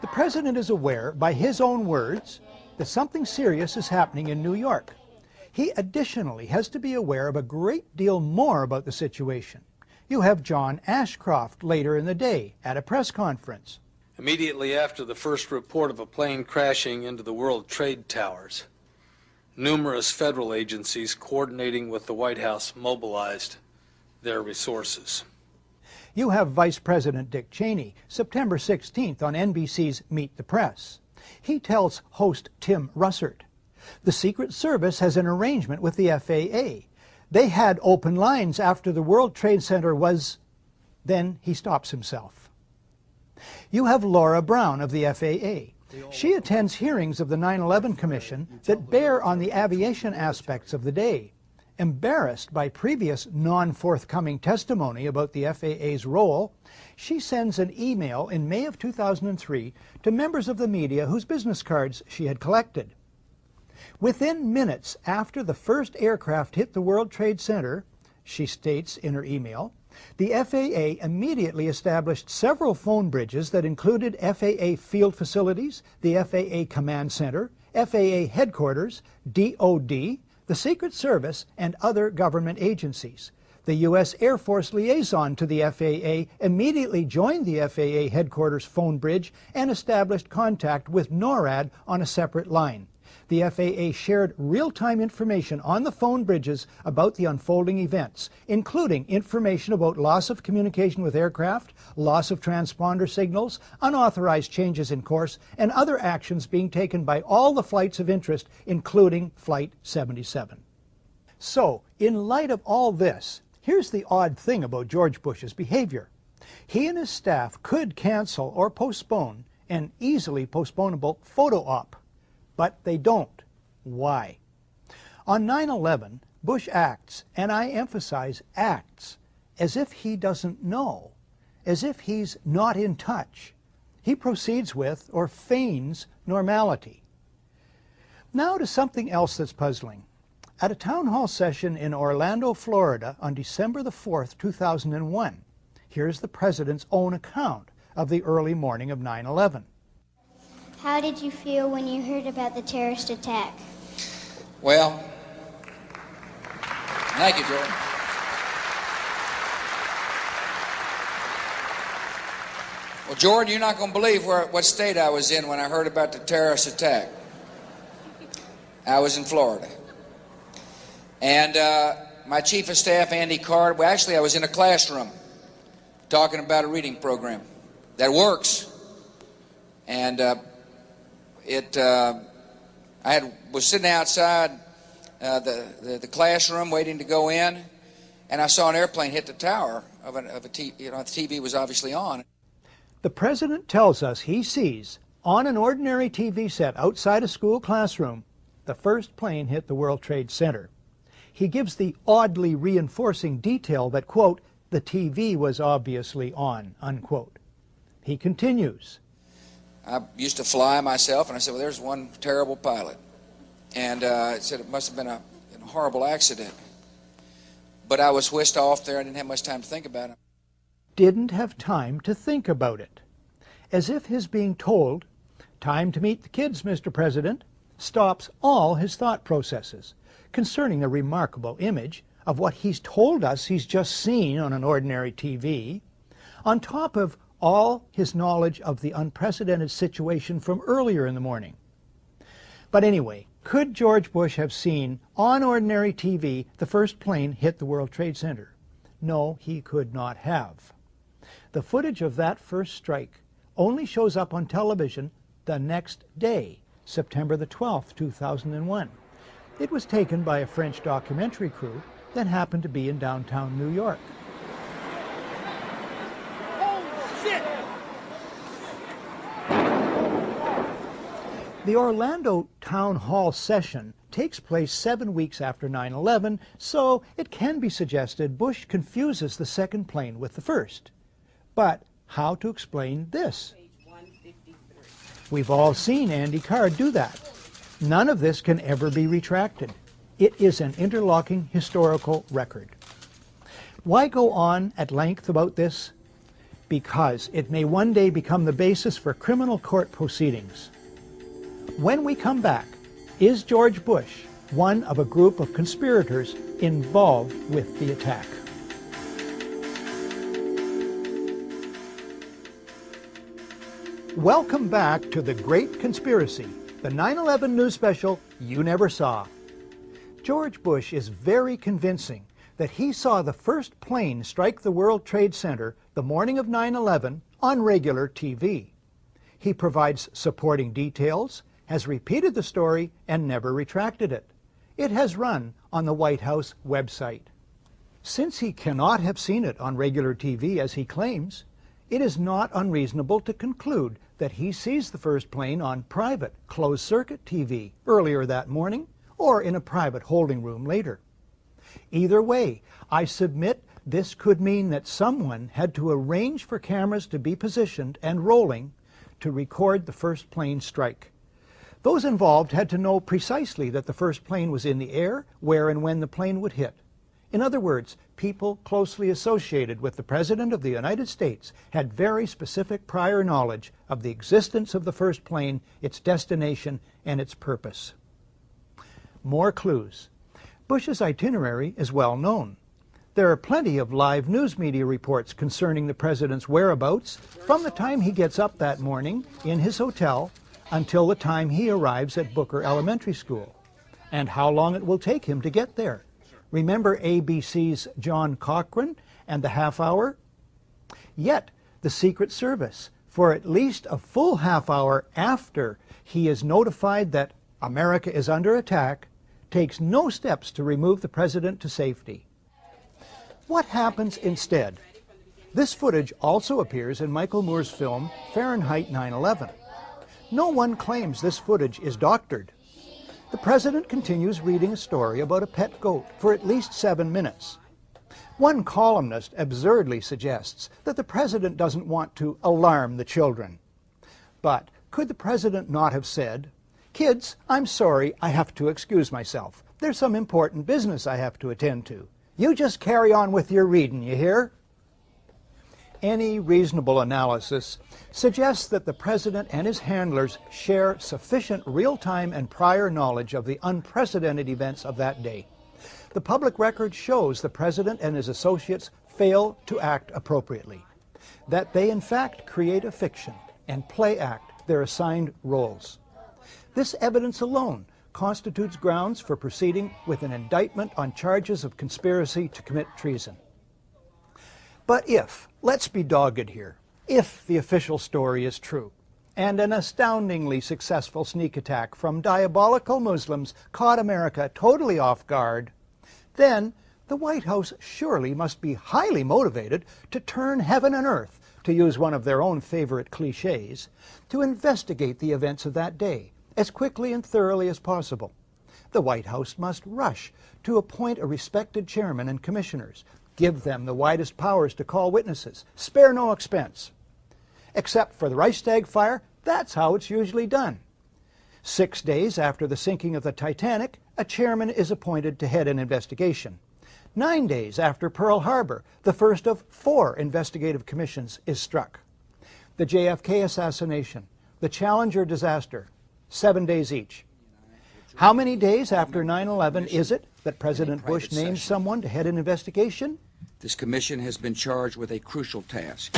The President is aware, by his own words, that something serious is happening in New York. He additionally has to be aware of a great deal more about the situation. You have John Ashcroft later in the day at a press conference. Immediately after the first report of a plane crashing into the World Trade Towers, numerous federal agencies coordinating with the White House mobilized their resources. You have Vice President Dick Cheney, September 16th on NBC's Meet the Press. He tells host Tim Russert, the Secret Service has an arrangement with the FAA. They had open lines after the World Trade Center was... Then he stops himself. You have Laura Brown of the FAA. She attends hearings of the 9/11 Commission that bear on the aviation aspects of the day. Embarrassed by previous non-forthcoming testimony about the FAA's role, she sends an email in May of 2003 to members of the media whose business cards she had collected. Within minutes after the first aircraft hit the World Trade Center, she states in her email, the FAA immediately established several phone bridges that included FAA field facilities, the FAA Command Center, FAA Headquarters, DOD, the Secret Service, and other government agencies. The U.S. Air Force liaison to the FAA immediately joined the FAA Headquarters phone bridge and established contact with NORAD on a separate line. The FAA shared real-time information on the phone bridges about the unfolding events, including information about loss of communication with aircraft, loss of transponder signals, unauthorized changes in course, and other actions being taken by all the flights of interest, including Flight 77. So, in light of all this, here's the odd thing about George Bush's behavior. He and his staff could cancel or postpone an easily postponable photo op. But they don't. Why? On 9/11, Bush acts, and I emphasize acts, as if he doesn't know, as if he's not in touch. He proceeds with, or feigns, normality. Now to something else that's puzzling. At a town hall session in Orlando, Florida on December the 4th, 2001, here's the President's own account of the early morning of 9/11. How did you feel when you heard about the terrorist attack? Well, thank you, Jordan. Well, Jordan, you're not going to believe what state I was in when I heard about the terrorist attack. I was in Florida. And my chief of staff, Andy Card, well, actually I was in a classroom talking about a reading program that works. And I was sitting outside the classroom waiting to go in, and I saw an airplane hit the tower a TV. You know, the TV was obviously on. The president tells us he sees, on an ordinary TV set outside a school classroom, the first plane hit the World Trade Center. He gives the oddly reinforcing detail that, quote, the TV was obviously on, unquote. He continues. I used to fly myself, and I said, well, there's one terrible pilot. And I said it must have been a horrible accident. But I was whisked off there. I didn't have much time to think about it. Didn't have time to think about it. As if his being told, time to meet the kids, Mr. President, stops all his thought processes concerning the remarkable image of what he's told us he's just seen on an ordinary TV, on top of all his knowledge of the unprecedented situation from earlier in the morning. But anyway, could George Bush have seen on ordinary TV the first plane hit the World Trade Center? No, he could not have. The footage of that first strike only shows up on television the next day, September the 12th, 2001. It was taken by a French documentary crew that happened to be in downtown New York. The Orlando Town Hall session takes place 7 weeks after 9/11, so it can be suggested Bush confuses the second plane with the first. But how to explain this? We've all seen Andy Card do that. None of this can ever be retracted. It is an interlocking historical record. Why go on at length about this? Because it may one day become the basis for criminal court proceedings. When we come back, is George Bush one of a group of conspirators involved with the attack? Welcome back to The Great Conspiracy, the 9/11 news special you never saw. George Bush is very convincing that he saw the first plane strike the World Trade Center the morning of 9/11 on regular TV. He provides supporting details, has repeated the story, and never retracted it. It has run on the White House website. Since he cannot have seen it on regular TV as he claims, it is not unreasonable to conclude that he sees the first plane on private, closed-circuit TV earlier that morning or in a private holding room later. Either way, I submit this could mean that someone had to arrange for cameras to be positioned and rolling to record the first plane strike. Those involved had to know precisely that the first plane was in the air, where and when the plane would hit. In other words, people closely associated with the President of the United States had very specific prior knowledge of the existence of the first plane, its destination, and its purpose. More clues. Bush's itinerary is well known. There are plenty of live news media reports concerning the President's whereabouts from the time he gets up that morning in his hotel until the time he arrives at Booker Elementary School, and how long it will take him to get there. Remember ABC's John Cochran and the half hour? Yet, the Secret Service, for at least a full half hour after he is notified that America is under attack, takes no steps to remove the President to safety. What happens instead? This footage also appears in Michael Moore's film Fahrenheit 9/11. No one claims this footage is doctored. The President continues reading a story about a pet goat for at least 7 minutes. One columnist absurdly suggests that the President doesn't want to alarm the children. But could the President not have said, "Kids, I'm sorry, I have to excuse myself. There's some important business I have to attend to. You just carry on with your reading, you hear?" Any reasonable analysis suggests that the President and his handlers share sufficient real-time and prior knowledge of the unprecedented events of that day. The public record shows the President and his associates fail to act appropriately, that they in fact create a fiction and play act their assigned roles. This evidence alone constitutes grounds for proceeding with an indictment on charges of conspiracy to commit treason. But if, let's be dogged here, if the official story is true, and an astoundingly successful sneak attack from diabolical Muslims caught America totally off guard, then the White House surely must be highly motivated to turn heaven and earth, to use one of their own favorite cliches, to investigate the events of that day as quickly and thoroughly as possible. The White House must rush to appoint a respected chairman and commissioners, give them the widest powers to call witnesses, spare no expense. Except for the Reichstag fire, that's how it's usually done. 6 days after the sinking of the Titanic, a chairman is appointed to head an investigation. 9 days after Pearl Harbor, the first of 4 investigative commissions is struck. The JFK assassination, the Challenger disaster, 7 days each. How many days after 9/11 is it that President Bush names someone to head an investigation? This commission has been charged with a crucial task.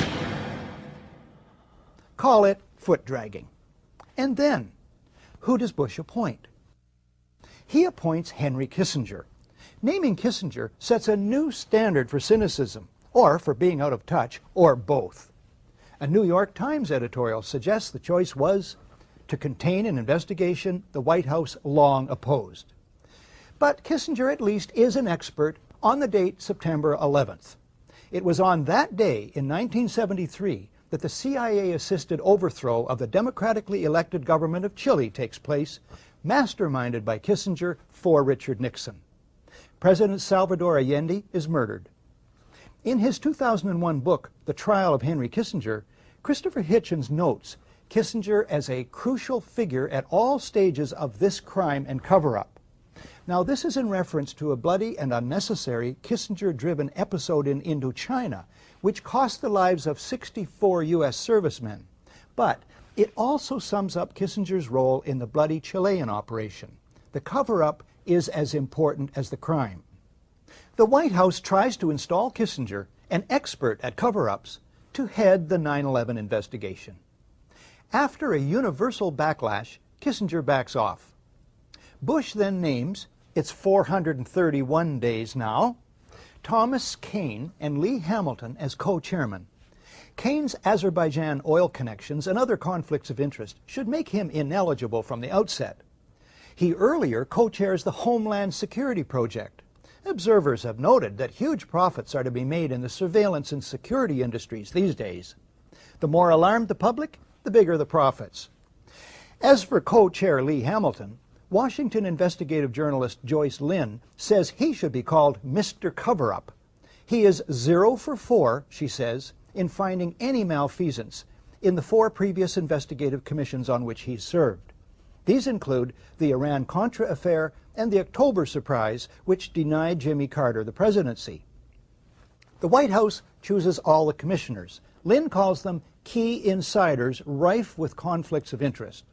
Call it foot dragging. And then, who does Bush appoint? He appoints Henry Kissinger. Naming Kissinger sets a new standard for cynicism, or for being out of touch, or both. A New York Times editorial suggests the choice was to contain an investigation the White House long opposed. But Kissinger at least is an expert on the date September 11th. It was on that day in 1973 that the CIA-assisted overthrow of the democratically elected government of Chile takes place, masterminded by Kissinger for Richard Nixon. President Salvador Allende is murdered. In his 2001 book, The Trial of Henry Kissinger, Christopher Hitchens notes Kissinger as a crucial figure at all stages of this crime and cover-up. Now, this is in reference to a bloody and unnecessary Kissinger-driven episode in Indochina, which cost the lives of 64 U.S. servicemen. But it also sums up Kissinger's role in the bloody Chilean operation. The cover-up is as important as the crime. The White House tries to install Kissinger, an expert at cover-ups, to head the 9/11 investigation. After a universal backlash, Kissinger backs off. Bush then names, it's 431 days now, Thomas Kean and Lee Hamilton as co-chairmen. Kean's Azerbaijan oil connections and other conflicts of interest should make him ineligible from the outset. He earlier co-chairs the Homeland Security Project. Observers have noted that huge profits are to be made in the surveillance and security industries these days. The more alarmed the public, the bigger the profits. As for co-chair Lee Hamilton, Washington investigative journalist Joyce Lynn says he should be called Mr. Cover-Up. He is 0 for 4, she says, in finding any malfeasance in the 4 previous investigative commissions on which he's served. These include the Iran-Contra affair and the October surprise, which denied Jimmy Carter the presidency. The White House chooses all the commissioners. Lynn calls them key insiders rife with conflicts of interest.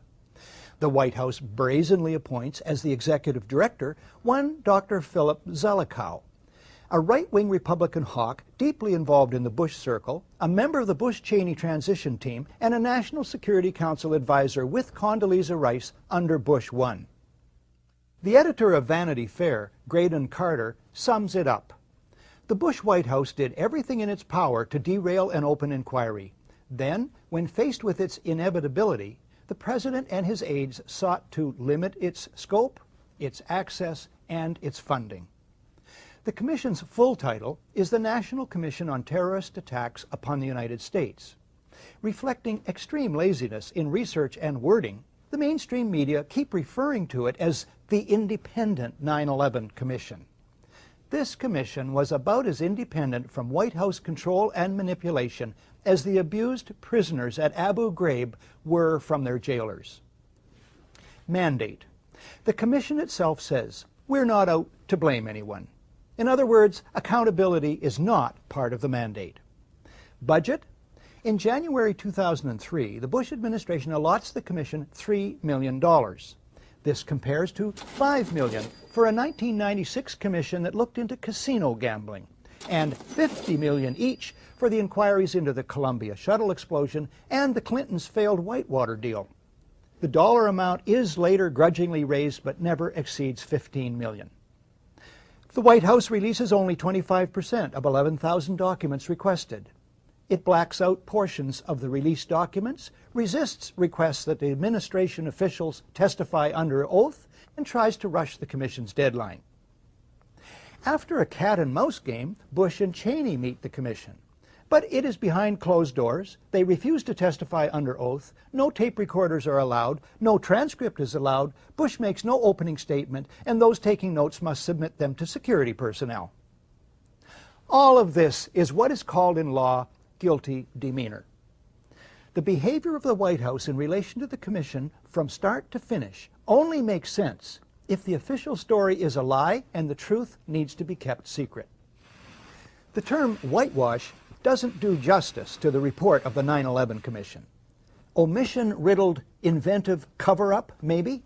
The White House brazenly appoints as the executive director one Dr. Philip Zelikow, a right-wing Republican hawk deeply involved in the Bush circle, a member of the Bush-Cheney transition team, and a National Security Council advisor with Condoleezza Rice under Bush 1. The editor of Vanity Fair, Graydon Carter, sums it up. The Bush White House did everything in its power to derail an open inquiry. Then, when faced with its inevitability, the President and his aides sought to limit its scope, its access, and its funding. The Commission's full title is the National Commission on Terrorist Attacks upon the United States. Reflecting extreme laziness in research and wording, the mainstream media keep referring to it as the Independent 9/11 Commission. This commission was about as independent from White House control and manipulation as the abused prisoners at Abu Ghraib were from their jailers. Mandate. The commission itself says, we're not out to blame anyone. In other words, accountability is not part of the mandate. Budget. In January 2003, the Bush administration allots the commission $3 million. This compares to $5 million for a 1996 commission that looked into casino gambling, and $50 million each for the inquiries into the Columbia shuttle explosion and the Clintons' failed Whitewater deal. The dollar amount is later grudgingly raised but never exceeds $15 million. The White House releases only 25% of 11,000 documents requested. It blacks out portions of the released documents, resists requests that the administration officials testify under oath, and tries to rush the Commission's deadline. After a cat-and-mouse game, Bush and Cheney meet the commission. But it is behind closed doors. They refuse to testify under oath. No tape recorders are allowed. No transcript is allowed. Bush makes no opening statement, and those taking notes must submit them to security personnel. All of this is what is called in law guilty demeanor. The behavior of the White House in relation to the commission from start to finish only makes sense if the official story is a lie and the truth needs to be kept secret. The term whitewash doesn't do justice to the report of the 9/11 Commission. Omission-riddled, inventive cover-up, maybe?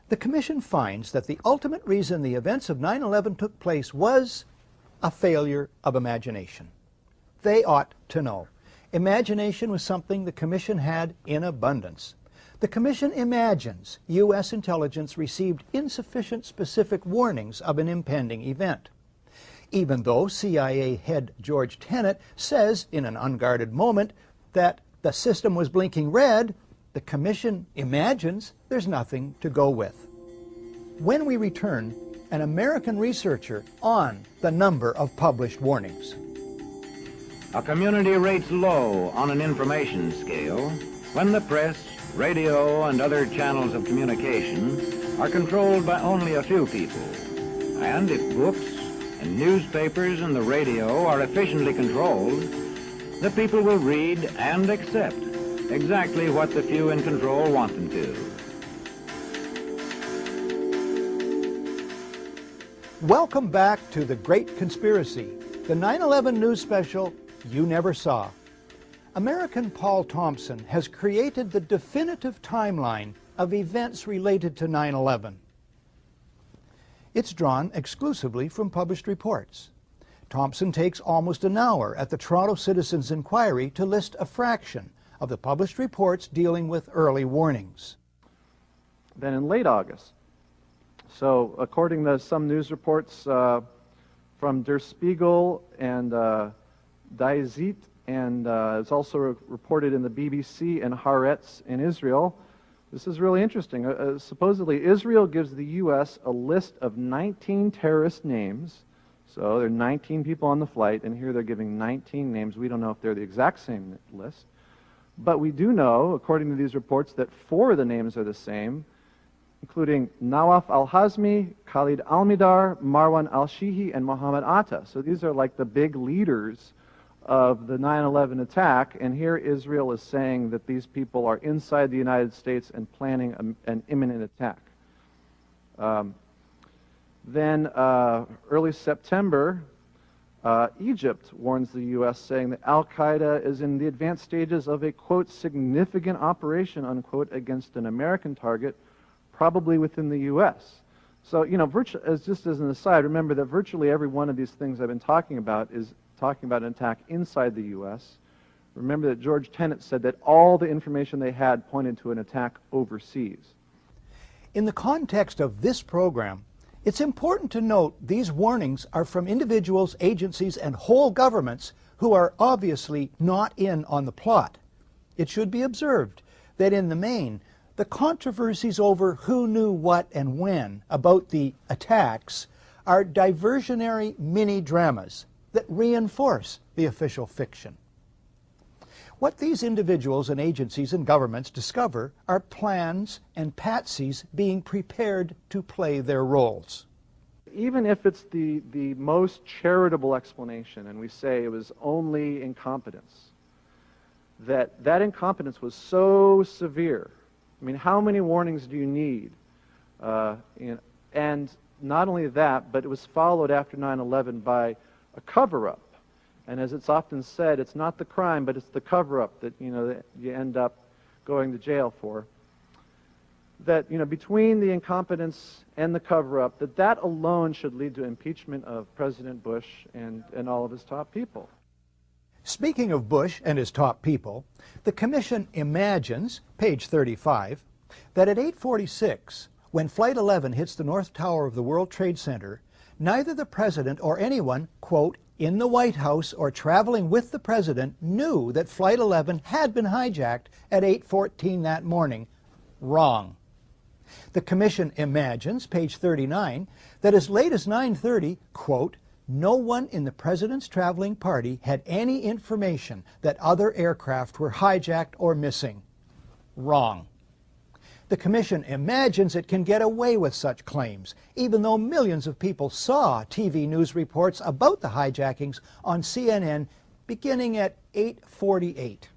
The Commission finds that the ultimate reason the events of 9/11 took place was a failure of imagination. They ought to know. Imagination was something the Commission had in abundance. The Commission imagines U.S. intelligence received insufficient specific warnings of an impending event. Even though CIA head George Tenet says in an unguarded moment that the system was blinking red, the Commission imagines there's nothing to go with. When we return, an American researcher on the number of published warnings. A community rates low on an information scale when the press, radio, and other channels of communication are controlled by only a few people. And if books and newspapers and the radio are efficiently controlled, the people will read and accept exactly what the few in control want them to. Welcome back to The Great Conspiracy, the 9/11 news special you never saw. American Paul Thompson has created the definitive timeline of events related to 9/11. It's drawn exclusively from published reports. Thompson takes almost an hour at the Toronto Citizens Inquiry to list a fraction of the published reports dealing with early warnings. Then in late August, so according to some news reports from Der Spiegel and Die Zeit, and it's also reported in the BBC and Haaretz in Israel. This is really interesting. Supposedly, Israel gives the U.S. a list of 19 terrorist names. So there are 19 people on the flight, and here they're giving 19 names. We don't know if they're the exact same list. But we do know, according to these reports, that 4 of the names are the same, including Nawaf al-Hazmi, Khalid al-Midar, Marwan al-Shihi, and Mohammed Atta. So these are like the big leaders of the 9/11 attack, and here Israel is saying that these people are inside the United States and planning an imminent attack. Then early September, Egypt warns the U.S., saying that Al-Qaeda is in the advanced stages of a, quote, significant operation, unquote, against an American target, probably within the U.S. So, you know, just as an aside, remember that virtually every one of these things I've been talking about is talking about an attack inside the U.S. Remember that George Tenet said that all the information they had pointed to an attack overseas. In the context of this program, it's important to note these warnings are from individuals, agencies, and whole governments who are obviously not in on the plot. It should be observed that in the main, the controversies over who knew what and when about the attacks are diversionary mini-dramas that reinforce the official fiction. What these individuals and agencies and governments discover are plans and patsies being prepared to play their roles. Even if it's the most charitable explanation, and we say it was only incompetence, that incompetence was so severe. I mean, how many warnings do you need? And not only that, but it was followed after 9/11 by a cover-up. And as it's often said, it's not the crime, but it's the cover-up that, you know, that you end up going to jail for. That, you know, between the incompetence and the cover-up, that alone should lead to impeachment of President Bush and all of his top people. Speaking of Bush and his top people, the Commission imagines, page 35, that at 8:46, when Flight 11 hits the North Tower of the World Trade Center, neither the President or anyone, quote, in the White House or traveling with the President knew that Flight 11 had been hijacked at 8:14 that morning. Wrong. The Commission imagines, page 39, that as late as 9:30, quote, no one in the President's traveling party had any information that other aircraft were hijacked or missing. Wrong. The Commission imagines it can get away with such claims, even though millions of people saw TV news reports about the hijackings on CNN beginning at 8:48.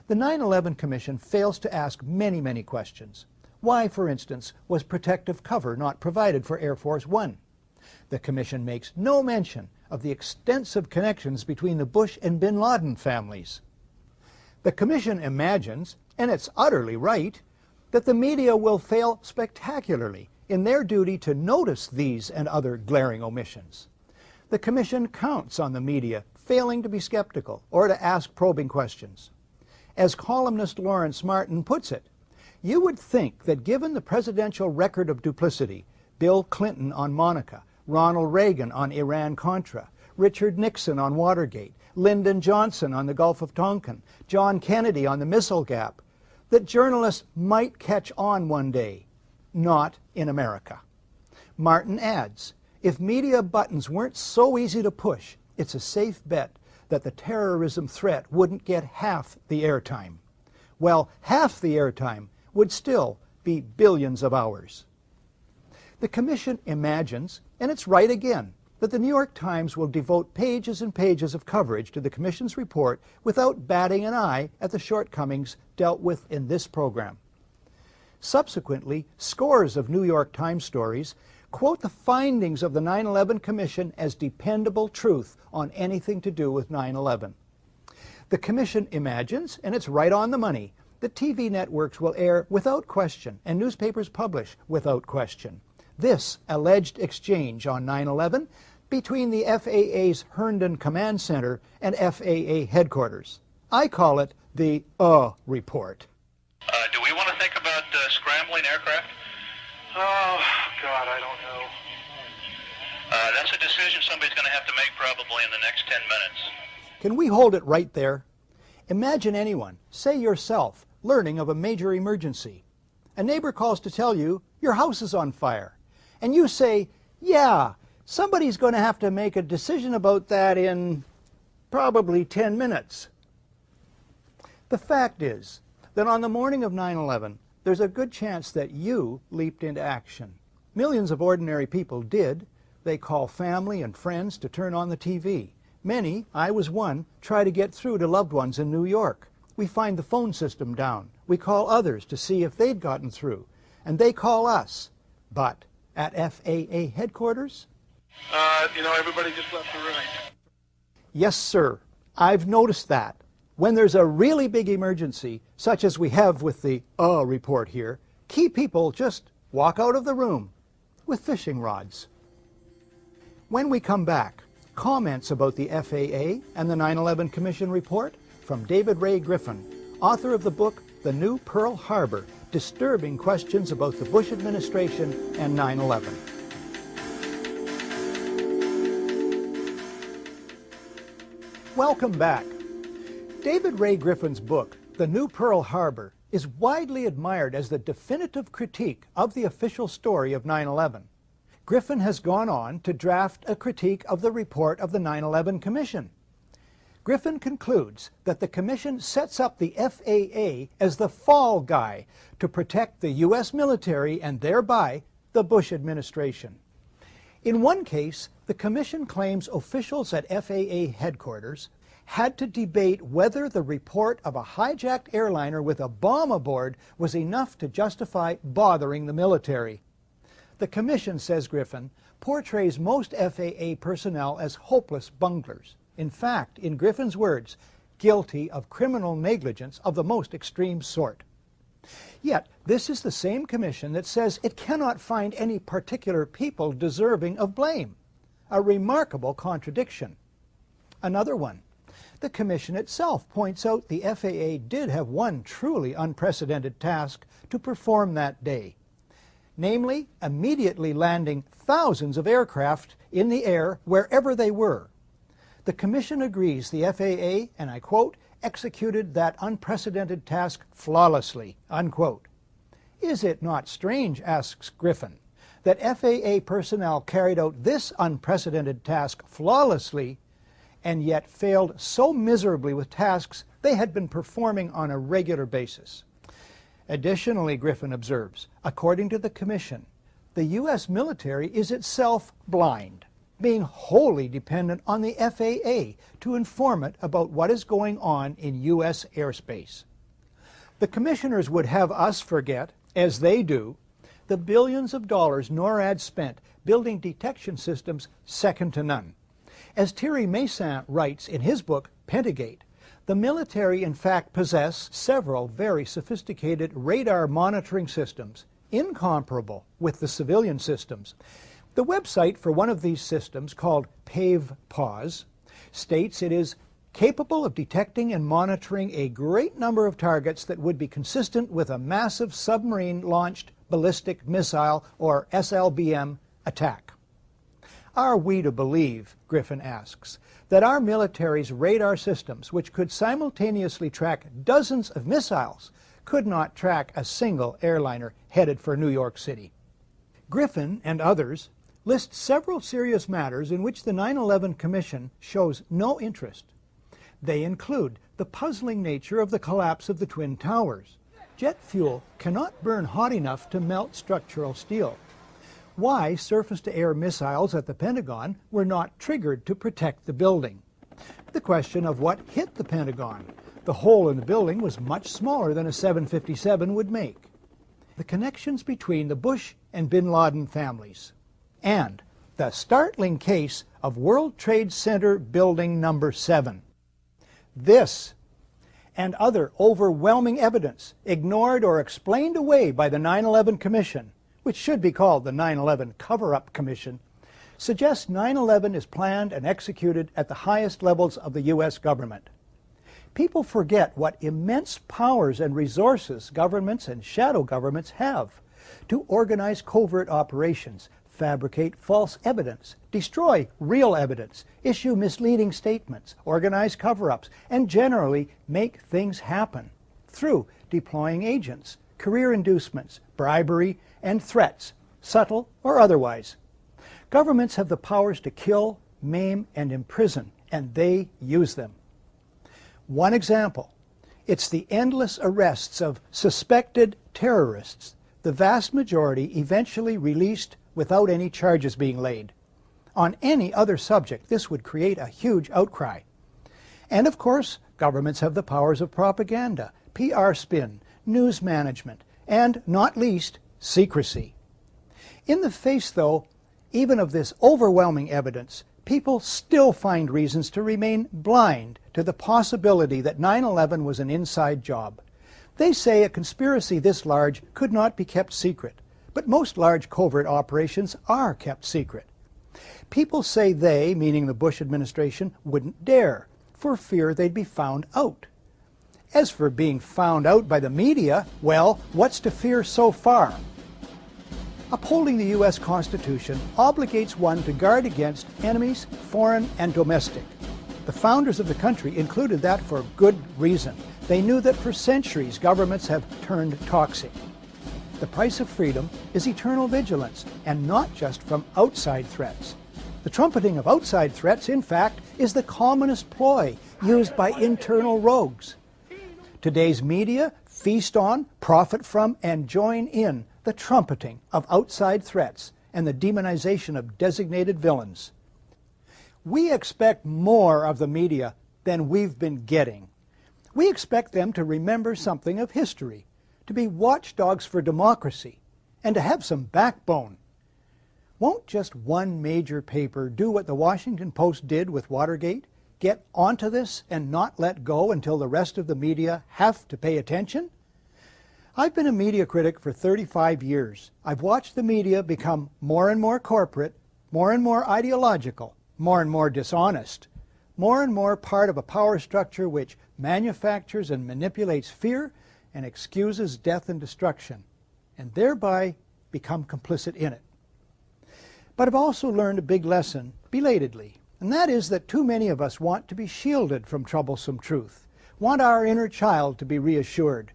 The 9/11 Commission fails to ask many questions. Why, for instance, was protective cover not provided for Air Force One? The Commission makes no mention of the extensive connections between the Bush and bin Laden families. The Commission imagines, and it's utterly right, that the media will fail spectacularly in their duty to notice these and other glaring omissions. The Commission counts on the media failing to be skeptical or to ask probing questions. As columnist Lawrence Martin puts it, you would think that given the presidential record of duplicity, Bill Clinton on Monica, Ronald Reagan on Iran-Contra, Richard Nixon on Watergate, Lyndon Johnson on the Gulf of Tonkin, John Kennedy on the Missile Gap, that journalists might catch on one day. Not in America. Martin adds, if media buttons weren't so easy to push, it's a safe bet that the terrorism threat wouldn't get half the airtime. Well, half the airtime would still be billions of hours. The Commission imagines, and it's right again, that the New York Times will devote pages and pages of coverage to the Commission's report without batting an eye at the shortcomings dealt with in this program. Subsequently, scores of New York Times stories quote the findings of the 9/11 Commission as dependable truth on anything to do with 9/11. The Commission imagines, and it's right on the money, that TV networks will air without question and newspapers publish without question this alleged exchange on 9/11 between the FAA's Herndon Command Center and FAA headquarters. I call it the report. Do we want to think about scrambling aircraft? Oh, God, I don't know. That's a decision somebody's going to have to make probably in the next 10 minutes. Can we hold it right there? Imagine anyone, say yourself, learning of a major emergency. A neighbor calls to tell you your house is on fire. And you say, yeah, somebody's going to have to make a decision about that in probably 10 minutes. The fact is that on the morning of 9/11, there's a good chance that you leaped into action. Millions of ordinary people did. They call family and friends to turn on the TV. Many, I was one, try to get through to loved ones in New York. We find the phone system down. We call others to see if they'd gotten through. And they call us. But at FAA headquarters? Everybody just left the room. Yes, sir. I've noticed that. When there's a really big emergency, such as we have with the report here, key people just walk out of the room with fishing rods. When we come back, comments about the FAA and the 9/11 Commission report from David Ray Griffin, author of the book The New Pearl Harbor, Disturbing Questions About the Bush Administration and 9/11. Welcome back. David Ray Griffin's book, The New Pearl Harbor, is widely admired as the definitive critique of the official story of 9/11. Griffin has gone on to draft a critique of the report of the 9/11 Commission. Griffin concludes that the Commission sets up the FAA as the fall guy to protect the U.S. military and thereby the Bush administration. In one case, the Commission claims officials at FAA headquarters had to debate whether the report of a hijacked airliner with a bomb aboard was enough to justify bothering the military. The Commission, says Griffin, portrays most FAA personnel as hopeless bunglers. In fact, in Griffin's words, guilty of criminal negligence of the most extreme sort. Yet, this is the same Commission that says it cannot find any particular people deserving of blame. A remarkable contradiction. Another one. The Commission itself points out the FAA did have one truly unprecedented task to perform that day. Namely, immediately landing thousands of aircraft in the air wherever they were. The Commission agrees the FAA, and I quote, executed that unprecedented task flawlessly, unquote. Is it not strange, asks Griffin, that FAA personnel carried out this unprecedented task flawlessly and yet failed so miserably with tasks they had been performing on a regular basis? Additionally, Griffin observes, according to the Commission, the U.S. military is itself blind, being wholly dependent on the FAA to inform it about what is going on in U.S. airspace. The commissioners would have us forget, as they do, the billions of dollars NORAD spent building detection systems second to none. As Thierry Meyssan writes in his book, Pentagate, the military in fact possess several very sophisticated radar monitoring systems, incomparable with the civilian systems. The website for one of these systems, called PAVE-PAWS, states it is capable of detecting and monitoring a great number of targets that would be consistent with a massive submarine-launched ballistic missile, or SLBM, attack. Are we to believe, Griffin asks, that our military's radar systems, which could simultaneously track dozens of missiles, could not track a single airliner headed for New York City? Griffin and others list several serious matters in which the 9/11 Commission shows no interest. They include the puzzling nature of the collapse of the Twin Towers. Jet fuel cannot burn hot enough to melt structural steel. Why surface-to-air missiles at the Pentagon were not triggered to protect the building. The question of what hit the Pentagon. The hole in the building was much smaller than a 757 would make. The connections between the Bush and bin Laden families. And the startling case of World Trade Center Building Number 7. This and other overwhelming evidence ignored or explained away by the 9/11 Commission, which should be called the 9/11 Cover-Up Commission, suggests 9/11 is planned and executed at the highest levels of the U.S. government. People forget what immense powers and resources governments and shadow governments have to organize covert operations, fabricate false evidence, destroy real evidence, issue misleading statements, organize cover-ups, and generally make things happen through deploying agents, career inducements, bribery, and threats, subtle or otherwise. Governments have the powers to kill, maim, and imprison, and they use them. One example, it's the endless arrests of suspected terrorists, the vast majority eventually released without any charges being laid. On any other subject, this would create a huge outcry. And of course, governments have the powers of propaganda, PR spin, news management, and, not least, secrecy. In the face, though, even of this overwhelming evidence, people still find reasons to remain blind to the possibility that 9/11 was an inside job. They say a conspiracy this large could not be kept secret, but most large covert operations are kept secret. People say they, meaning the Bush administration, wouldn't dare, for fear they'd be found out. As for being found out by the media, well, what's to fear so far? Upholding the U.S. Constitution obligates one to guard against enemies, foreign and domestic. The founders of the country included that for good reason. They knew that for centuries governments have turned toxic. The price of freedom is eternal vigilance, and not just from outside threats. The trumpeting of outside threats, in fact, is the commonest ploy used by internal rogues. Today's media feast on, profit from, and join in the trumpeting of outside threats and the demonization of designated villains. We expect more of the media than we've been getting. We expect them to remember something of history, to be watchdogs for democracy, and to have some backbone. Won't just one major paper do what the Washington Post did with Watergate? Get onto this and not let go until the rest of the media have to pay attention? I've been a media critic for 35 years. I've watched the media become more and more corporate, more and more ideological, more and more dishonest, more and more part of a power structure which manufactures and manipulates fear and excuses death and destruction, and thereby become complicit in it. But I've also learned a big lesson, belatedly, and that is that too many of us want to be shielded from troublesome truth, want our inner child to be reassured,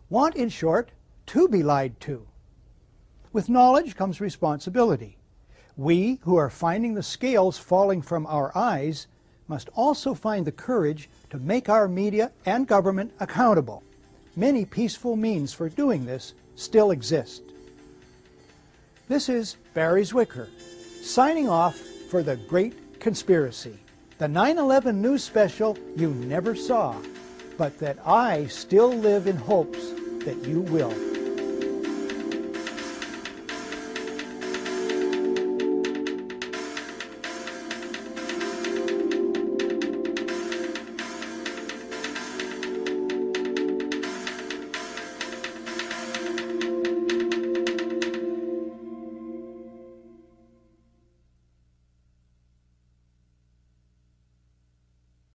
want, in short, to be lied to. With knowledge comes responsibility. We who are finding the scales falling from our eyes must also find the courage to make our media and government accountable. Many peaceful means for doing this still exist. This is Barry Zwicker, signing off for The Great Conspiracy, the 9/11 news special you never saw, but that I still live in hopes that you will.